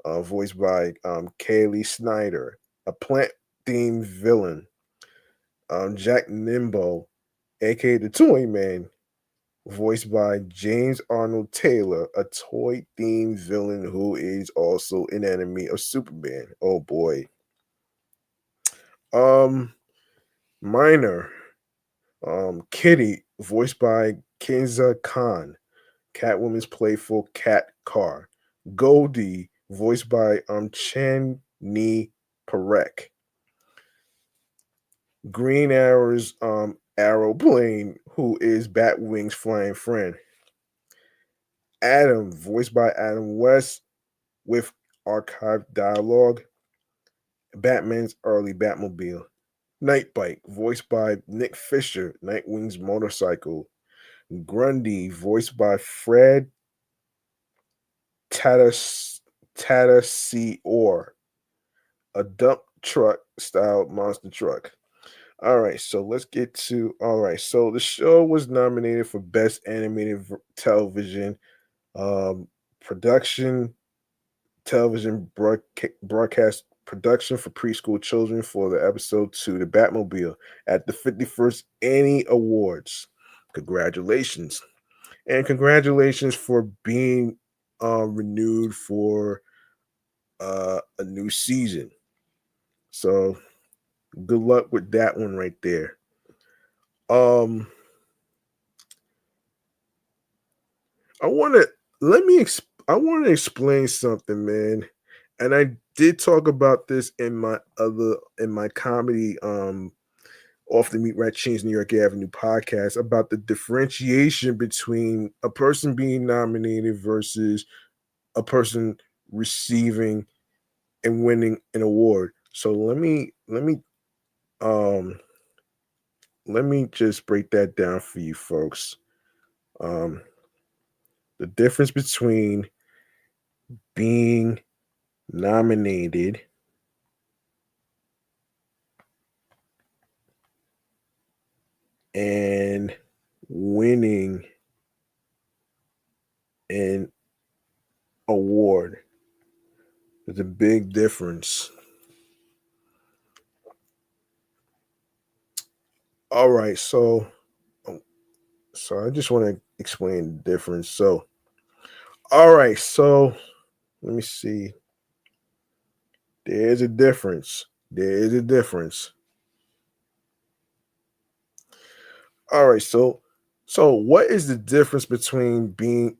voiced by Kaylee Snyder, a plant themed villain. Jack Nimbo, aka the Toy Man, voiced by James Arnold Taylor, a toy themed villain who is also an enemy of Superman. Oh boy. Um, Minor, Kitty, voiced by Kenza Khan. Catwoman's playful cat car. Goldie, voiced by Chan Ni Parek. Green Arrow's Arrowplane, who is Batwing's flying friend. Adam, voiced by Adam West, with archived dialogue. Batman's early Batmobile. Nightbike, voiced by Nick Fisher, Nightwing's motorcycle. Grundy, voiced by Fred Tatas Tataciore, a dump truck style monster truck. All right, so let's get to all right. So the show was nominated for Best Animated Television um, Production, Television Broadcast Production for Preschool Children for the episode 2, The Batmobile, at the 51st Annie Awards. Congratulations. And congratulations for being renewed for a new season. So good luck with that one right there. Um, I want to I want to explain something, man. And I did talk about this in my comedy off the Meat Rat Cheese New York Avenue podcast about the differentiation between a person being nominated versus a person receiving and winning an award. So um let me just break that down for you folks. Um the difference between being nominated and winning an award is a big difference. All right, so I just want to explain the difference. So, all right, so let me see. There's a difference. There is a difference. All right, so what is the difference between being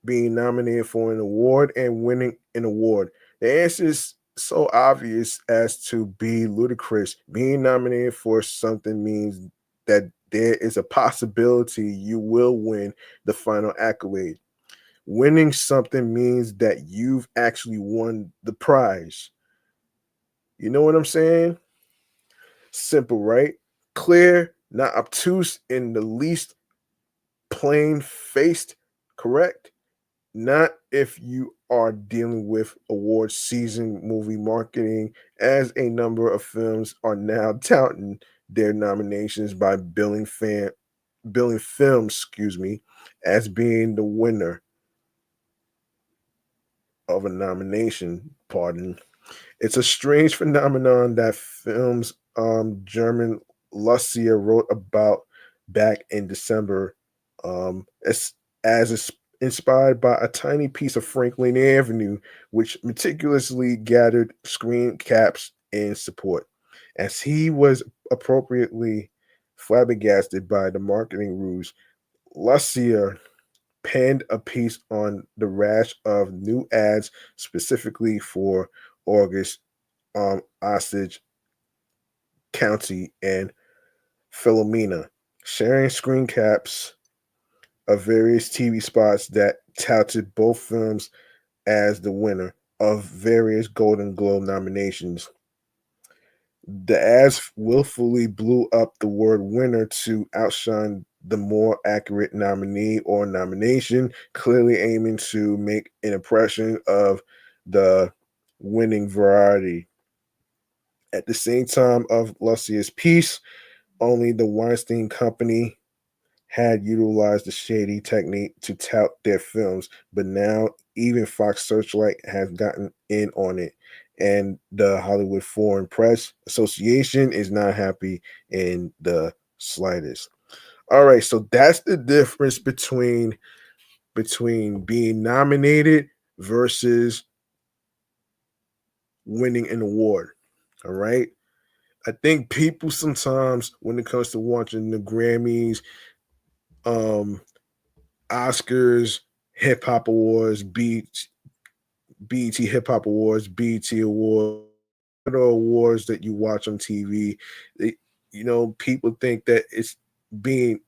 nominated for an award and winning an award? The answer is so obvious as to be ludicrous. Being nominated for something means that there is a possibility you will win the final accolade. Winning something means that you've actually won the prize. You know what I'm saying? Simple, right? Clear, not obtuse in the least, plain faced, correct? Not if you are dealing with award season movie marketing, as a number of films are now touting their nominations by billing films, as being the winner of a nomination. Pardon. It's a strange phenomenon that film's German Lucia wrote about back in December, as inspired by a tiny piece of Franklin Avenue, which meticulously gathered screen caps in support. As he was appropriately flabbergasted by the marketing ruse, Lucia penned a piece on the rash of new ads specifically for August, Osage County and Philomena, sharing screen caps of various TV spots that touted both films as the winner of various Golden Globe nominations. The ads willfully blew up the word winner to outshine the more accurate nominee or nomination, clearly aiming to make an impression of the winning variety. At the same time of Lucia's piece, only the Weinstein Company had utilized the shady technique to tout their films, but now even Fox Searchlight has gotten in on it. And the Hollywood Foreign Press Association is not happy in the slightest. All right, so that's the difference between being nominated versus winning an award. All right. I think people sometimes, when it comes to watching the Grammys, um, Oscars, Hip Hop Awards, BET Hip Hop Awards, BET Awards, other awards that you watch on TV, they, people think that it's being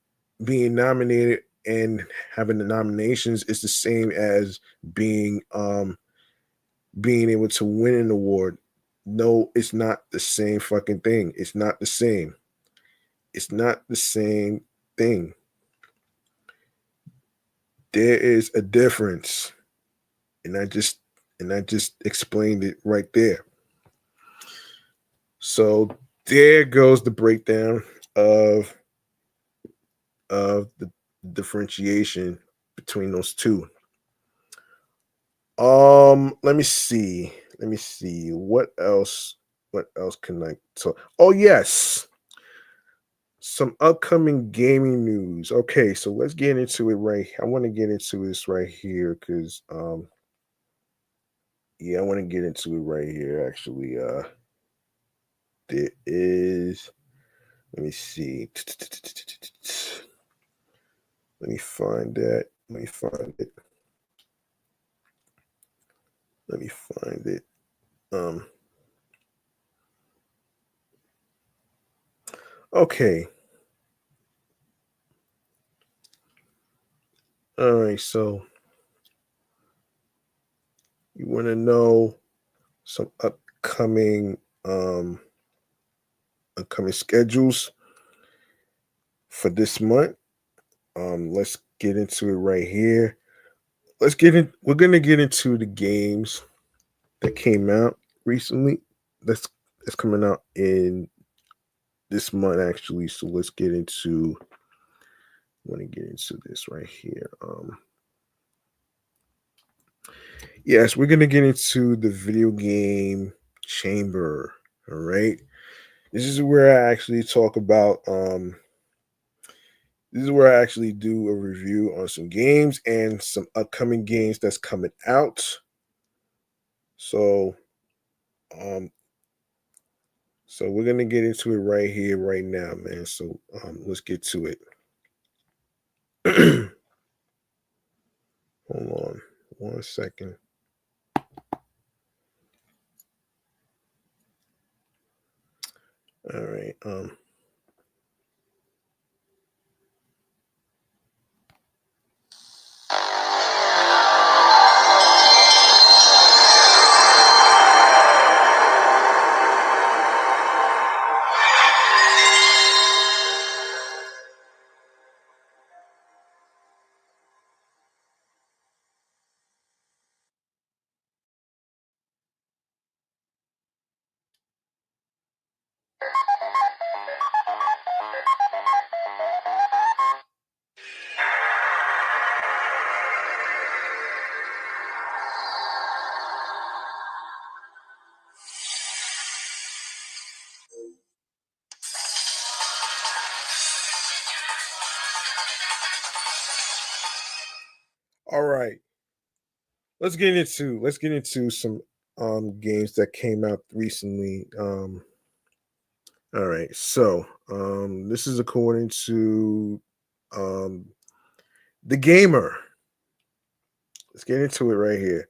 being nominated and having the nominations is the same as being able to win an award. No, it's not the same fucking thing. It's not the same. It's not the same thing. There is a difference. And I just explained it right there. So there goes the breakdown of the differentiation between those two. Let me see. Let me see. What else? What else can I talk? Oh yes, some upcoming gaming news. Okay, so let's get into it right. I want to get into this right here because yeah, I want to get into it right here. Actually, there is. Let me see. Let me find that. Let me find it. Let me find it. Um. Okay. All right. So you want to know some upcoming schedules for this month. Let's get into it right here. Let's get in. We're gonna get into the games that came out recently. That's coming out in this month actually. So let's get into. I want to get into this right here. Yes, we're gonna get into the video game chamber. All right. This is where I actually talk about. This is where I actually do a review on some games and some upcoming games that's coming out. So, um, so we're gonna get into it right here, right now, man. So, let's get to it. Hold on, 1 second. All right. All right. Let's get into some games that came out recently. All right. So, this is according to um the gamer. Let's get into it right here.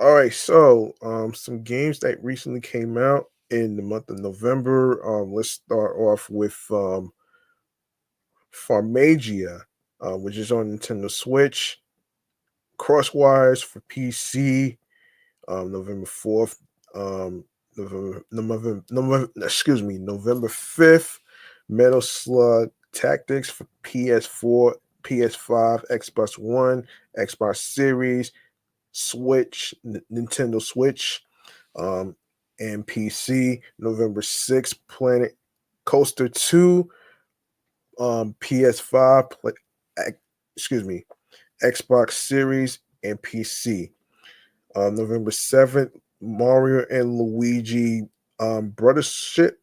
All right, so some games that recently came out in the month of November. Let's start off with Farmagia, which is on Nintendo Switch. Crosswires for PC, November 4th. November 5th. Metal Slug Tactics for PS4, PS5, Xbox One, Xbox Series, Switch, Nintendo Switch, um, and PC. November 6th, Planet Coaster 2, PS5, excuse me, Xbox Series, and PC. November 7th, Mario and Luigi Brothership,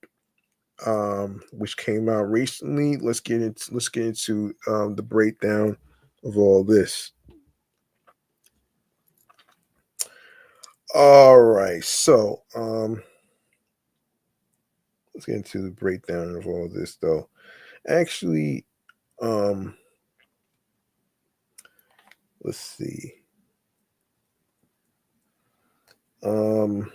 which came out recently. Let's get into the breakdown of all this. All right, so let's get into the breakdown of all this though. Actually, um, let's see. Um,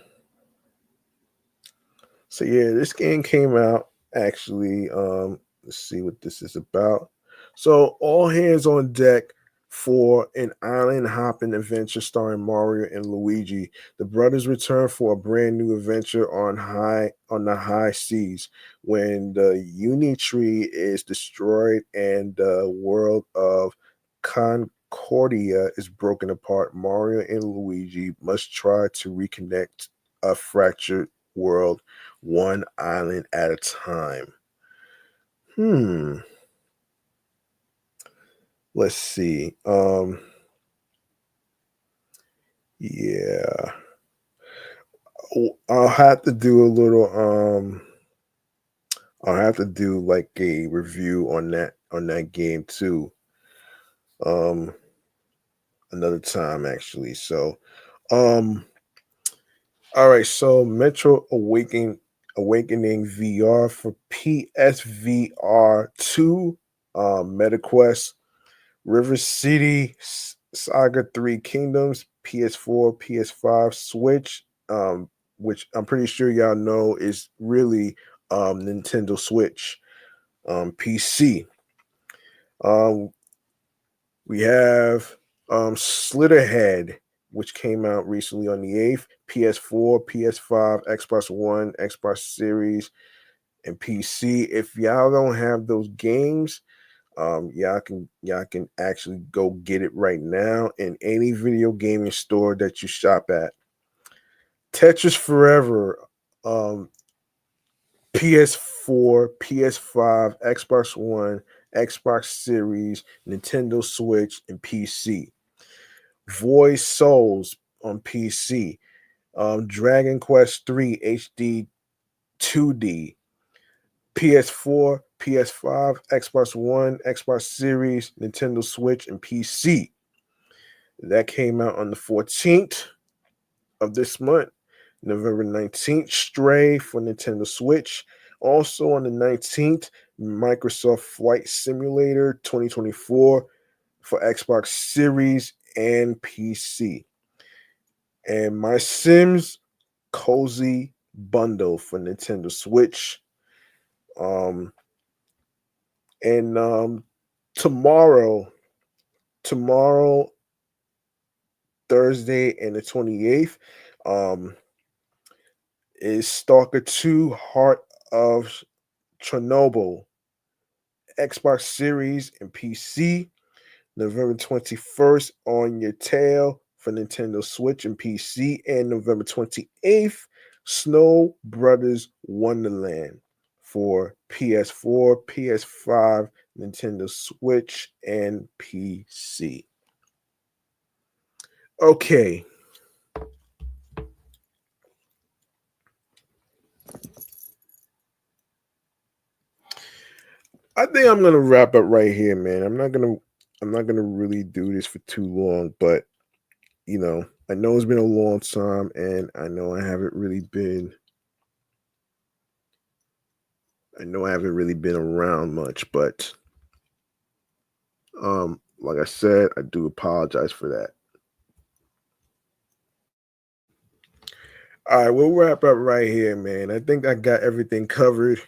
so yeah, this game came out actually. Let's see what this is about. So all hands on deck for an island hopping adventure starring Mario and Luigi. The brothers return for a brand new adventure on the high seas when the Uni Tree is destroyed and the world of Concordia is broken apart. Mario and Luigi must try to reconnect a fractured world one island at a time. Hmm. Let's see. Yeah. I'll have to do a little I'll have to do like a review on that game too. Um another time actually. So um all right, so Metro Awakening VR for PSVR 2, MetaQuest River City Saga 3 Kingdoms, PS4, PS5, Switch, which I'm pretty sure y'all know is really Nintendo Switch, PC. Um, we have Slitterhead, which came out recently on the 8th, PS4, PS5, Xbox One, Xbox Series, and PC. If y'all don't have those games, y'all can actually go get it right now in any video gaming store that you shop at. Tetris Forever, um, PS4, PS5, Xbox One, Xbox Series, Nintendo Switch, and PC. Void Souls on PC. Dragon Quest 3 HD 2D. PS4, PS5, Xbox One, Xbox Series, Nintendo Switch, and PC. That came out on the 14th of this month, November 19th. Stray for Nintendo Switch. Also on the 19th, Microsoft Flight Simulator 2024 for Xbox Series and PC. And My Sims Cozy Bundle for Nintendo Switch. Um, and tomorrow, tomorrow, Thursday, and the 28th, um, is Stalker 2 Heart of Chernobyl, Xbox Series and PC. November 21st, On Your Tail for Nintendo Switch and PC. And November 28th, Snow Brothers Wonderland for PS4, PS5, Nintendo Switch, and PC. Okay, I think I'm gonna wrap up right here, man. I'm not gonna really do this for too long, but I know it's been a long time, and I know I haven't really been around much, but like I said, I do apologize for that. All right, we'll wrap up right here, man. I think I got everything covered.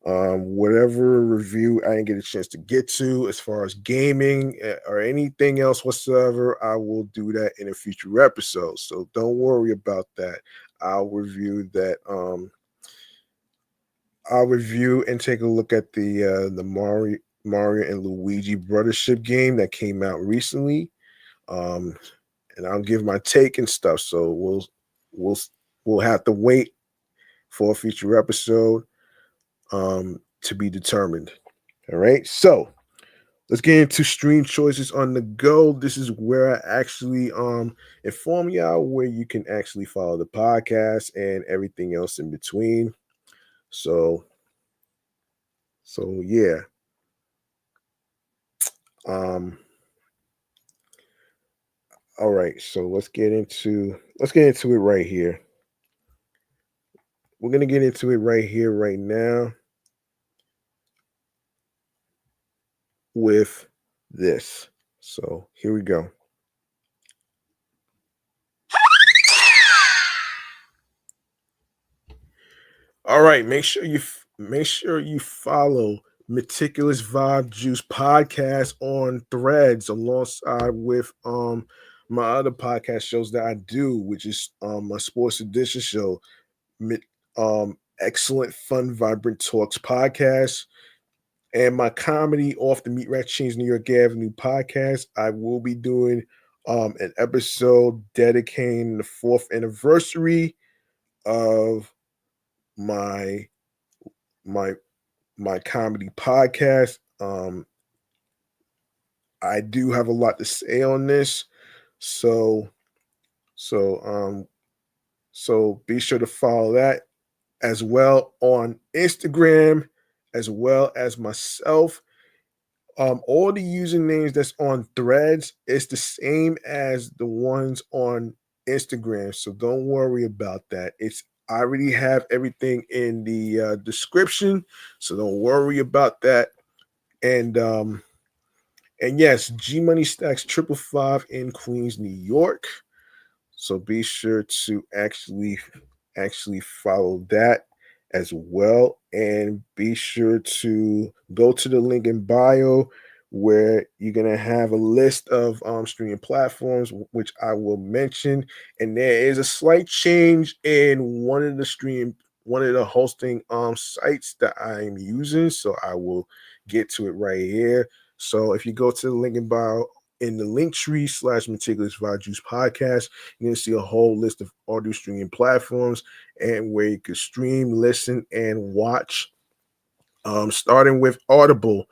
Whatever review I didn't get a chance to get to as far as gaming or anything else whatsoever, I will do that in a future episode. So don't worry about that. I'll review that. I'll review and take a look at the Mario and Luigi Brothership game that came out recently. Um, and I'll give my take and stuff. So we'll we'll have to wait for a future episode to be determined. All right. So let's get into stream choices on the go. This is where I actually inform y'all where you can actually follow the podcast and everything else in between. So yeah. Um all right, so let's get into it right here. we're gonna get into it right here, right now with this. So here we go. All right, make sure you follow Meticulous Vibe Juice podcast on Threads alongside with my other podcast shows that I do, which is my Sports Edition show, Excellent Fun Vibrant Talks podcast, and my comedy off the Meat Rat Chains New York Avenue podcast. I will be doing an episode dedicating the fourth anniversary of my my my comedy podcast. I do have a lot to say on this, so so um so be sure to follow that as well on Instagram, as well as myself. All the usernames that's on Threads is the same as the ones on Instagram, so don't worry about that. I already have everything in the description, so don't worry about that. And yes, G Money Stacks 555 in Queens, New York. So be sure to actually follow that as well, and be sure to go to the link in bio where you're gonna have a list of streaming platforms, which I will mention. And there is a slight change in one of the hosting sites that I'm using, so I will get to it right here. So if you go to the link in bio in the link tree / Meticulous Vibe Juice podcast, you're going to see a whole list of audio streaming platforms and where you can stream, listen, and watch. Starting with Audible,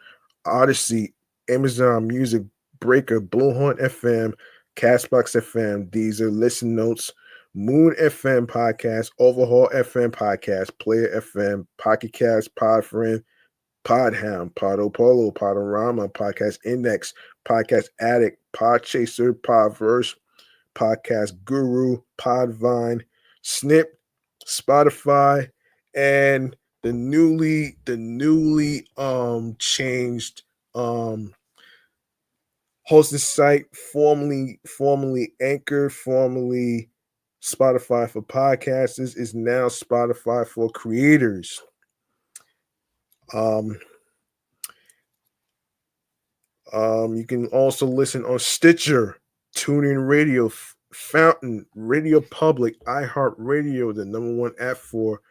Odyssey, Amazon Music, Breaker, Bluehorn FM, Castbox FM, Deezer, Listen Notes, Moon FM podcast, Overhaul FM podcast, Player FM, Pocket Cast, Podfriend, Podhound, Podopolo, Podorama, Podcast Index, Podcast Addict, Podchaser, Podverse, Podcast Guru, Podvine, Snip, Spotify, and the newly changed hosting site, formerly Anchor, formerly Spotify for podcasters, is now Spotify for creators. Um, you can also listen on Stitcher, TuneIn Radio, Fountain, Radio Public, iHeartRadio, the number one app for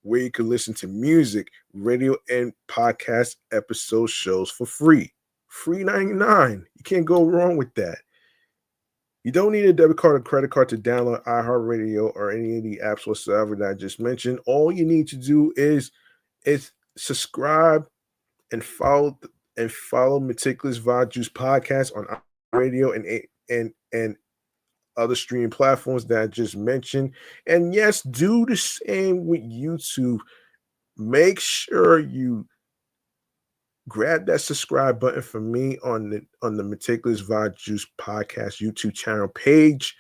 where you can listen to music, radio, and podcast episode shows for free. Free 99. You can't go wrong with that. You don't need a debit card or credit card to download iHeartRadio or any of the apps whatsoever that I just mentioned. All you need to do is subscribe and follow Meticulous Vibe Juice podcast on radio and other streaming platforms that I just mentioned. And yes, do the same with YouTube. Make sure you grab that subscribe button for me on the Meticulous Vibe Juice podcast YouTube channel page.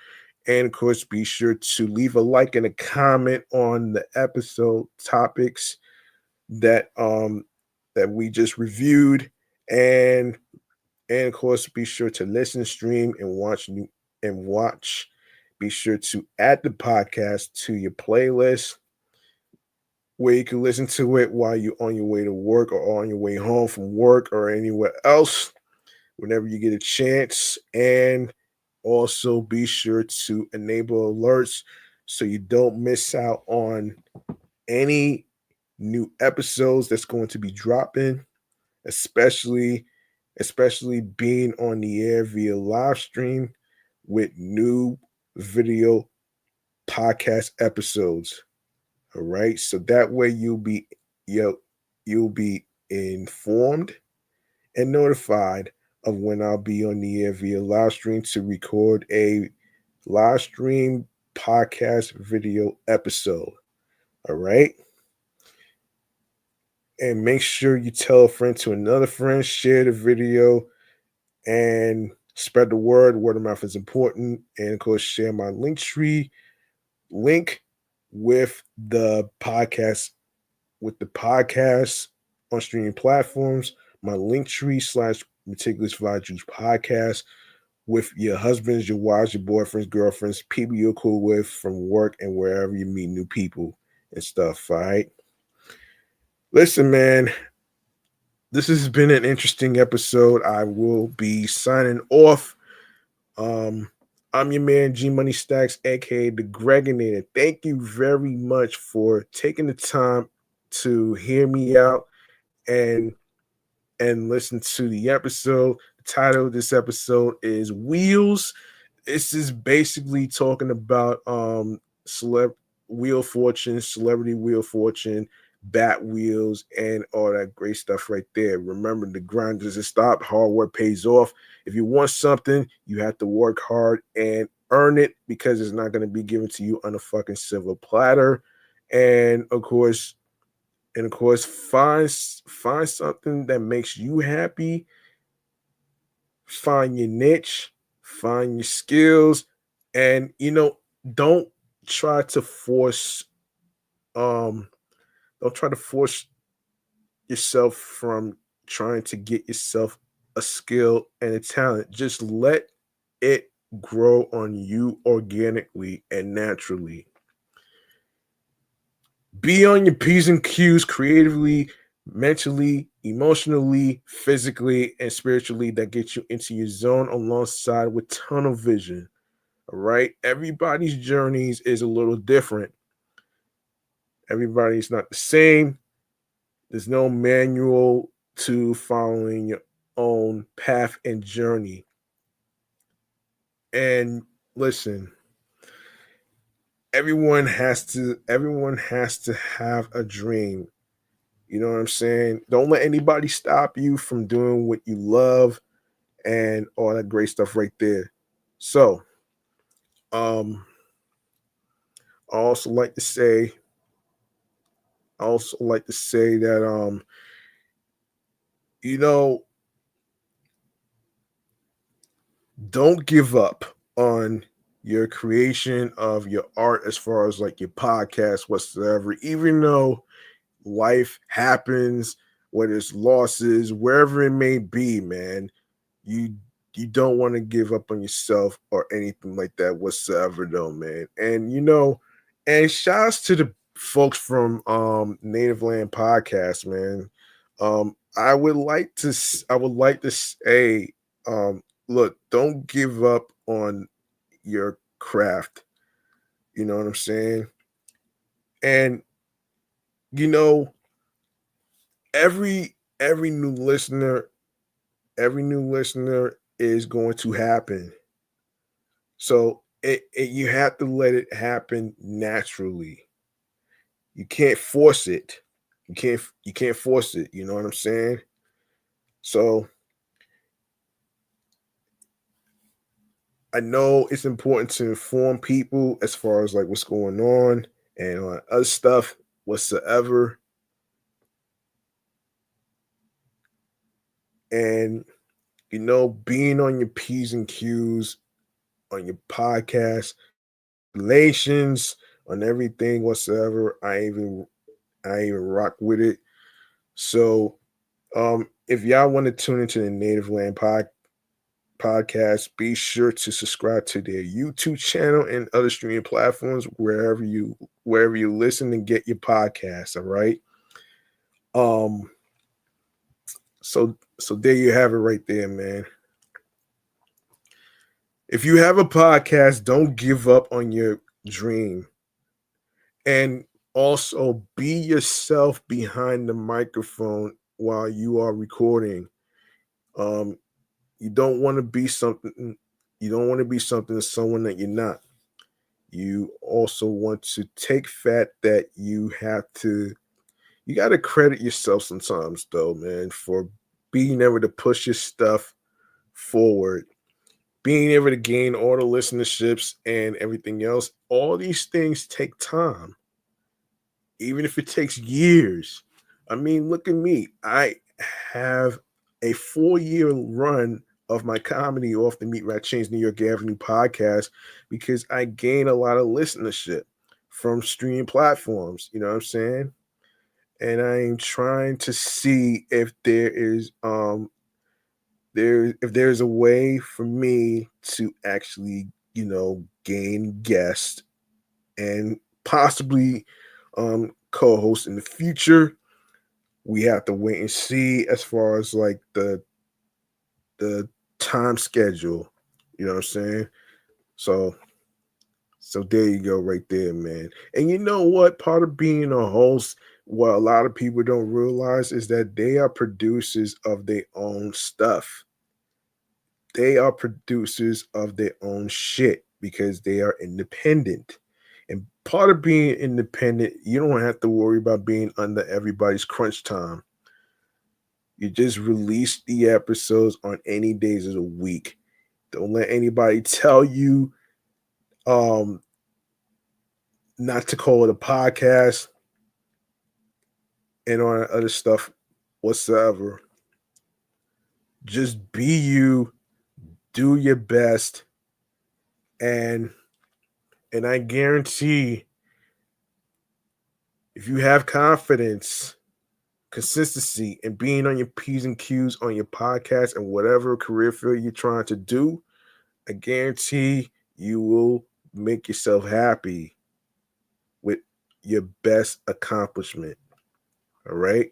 And of course, be sure to leave a like and a comment on the episode topics that we just reviewed, and of course be sure to listen, stream, and watch. Be sure to add the podcast to your playlist where you can listen to it while you're on your way to work or on your way home from work or anywhere else whenever you get a chance. And also be sure to enable alerts so you don't miss out on any new episodes that's going to be dropping, especially being on the air via live stream with new video podcast episodes. All right, so that way you'll be informed and notified of when I'll be on the air via live stream to record a live stream podcast video episode. All right. And make sure you tell a friend to another friend, share the video, and spread the word. Word of mouth is important. And of course, share my link tree link with the podcast on streaming platforms, my link tree / meticulous juice podcast with your husbands, your wives, your boyfriends, girlfriends, people you're cool with from work and wherever you meet new people and stuff. All right. Listen, man, this has been an interesting episode. I will be signing off. Um, I'm your man, G Money Stacks, aka the Gregonator. Thank you very much for taking the time to hear me out and listen to the episode. The title of this episode is Wheels. This is basically talking about Wheel Fortune, Celebrity Wheel Fortune, Batwheels, and all that great stuff right there. Remember, the grind doesn't stop. Hard work pays off. If you want something, you have to work hard and earn it because it's not going to be given to you on a fucking silver platter. And of course, find something that makes you happy. Find your niche, find your skills, and don't try to force um don't try to force yourself from trying to get yourself a skill and a talent. Just let it grow on you organically and naturally. Be on your P's and Q's creatively, mentally, emotionally, physically, and spiritually that gets you into your zone alongside with tunnel vision. All right. Everybody's journeys is a little different. Everybody's not the same. There's no manual to following your own path and journey. And listen, everyone has to have a dream. You know what I'm saying? Don't let anybody stop you from doing what you love and all that great stuff right there. So, um, I also like to say, that you know, don't give up on your creation of your art as far as like your podcast whatsoever, even though life happens, whether it's losses, wherever it may be, man. You you don't want to give up on yourself or anything like that whatsoever, though, man. And and shouts to the folks from Native Land Podcast, man. I would like to say, look, don't give up on your craft. You know what I'm saying? And you know, every new listener is going to happen. So you have to let it happen naturally. You can't force it. You can't force it. You know what I'm saying? So I know it's important to inform people as far as like what's going on and other stuff whatsoever. And being on your P's and Q's on your podcast, relations, on everything whatsoever. I even rock with it. So if y'all want to tune into the Native Land podcast, be sure to subscribe to their YouTube channel and other streaming platforms wherever you listen and get your podcasts. All right. Um. So there you have it right there, man. If you have a podcast, don't give up on your dream. And also be yourself behind the microphone while you are recording. Um, you don't want to be something. You don't want to be something to someone that you're not. You also want to take fat that you have to. You got to credit yourself sometimes, though, man, for being able to push your stuff forward, being able to gain all the listenerships and everything else. All these things take time, even if it takes years. I mean, look at me. I have a 4-year run of my comedy off the Meat Rat Chains New York Avenue podcast because I gained a lot of listenership from streaming platforms. You know what I'm saying? And I'm trying to see if there's a way for me to actually, gain guests and possibly co-host in the future. We have to wait and see as far as like the time schedule. You know what I'm saying? So so there you go, right there, man. And you know what? Part of being a host, what a lot of people don't realize is that they are producers of their own stuff. They are producers of their own shit because they are independent. And part of being independent, you don't have to worry about being under everybody's crunch time. You just release the episodes on any days of the week. Don't let anybody tell you um not to call it a podcast and all that other stuff whatsoever. Just be you, do your best, and I guarantee if you have confidence, consistency, and being on your P's and Q's on your podcast and whatever career field you're trying to do, I guarantee you will make yourself happy with your best accomplishment. All right.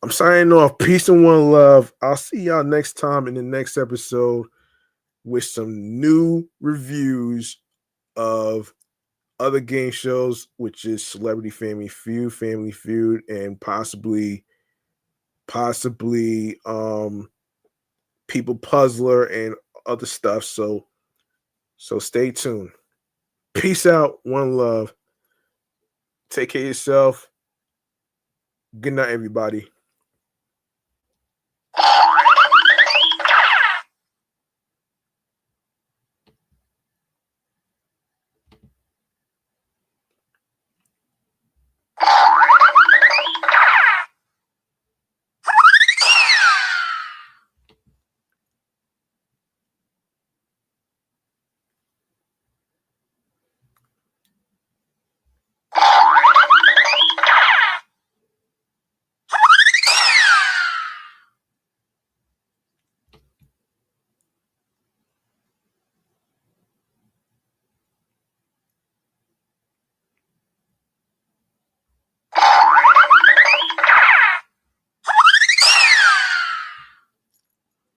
I'm signing off. Peace and one love. I'll see y'all next time in the next episode with some new reviews of other game shows, which is Celebrity Family Feud, and possibly People Puzzler and other stuff. So stay tuned. Peace out. One love. Take care of yourself. Good night, everybody.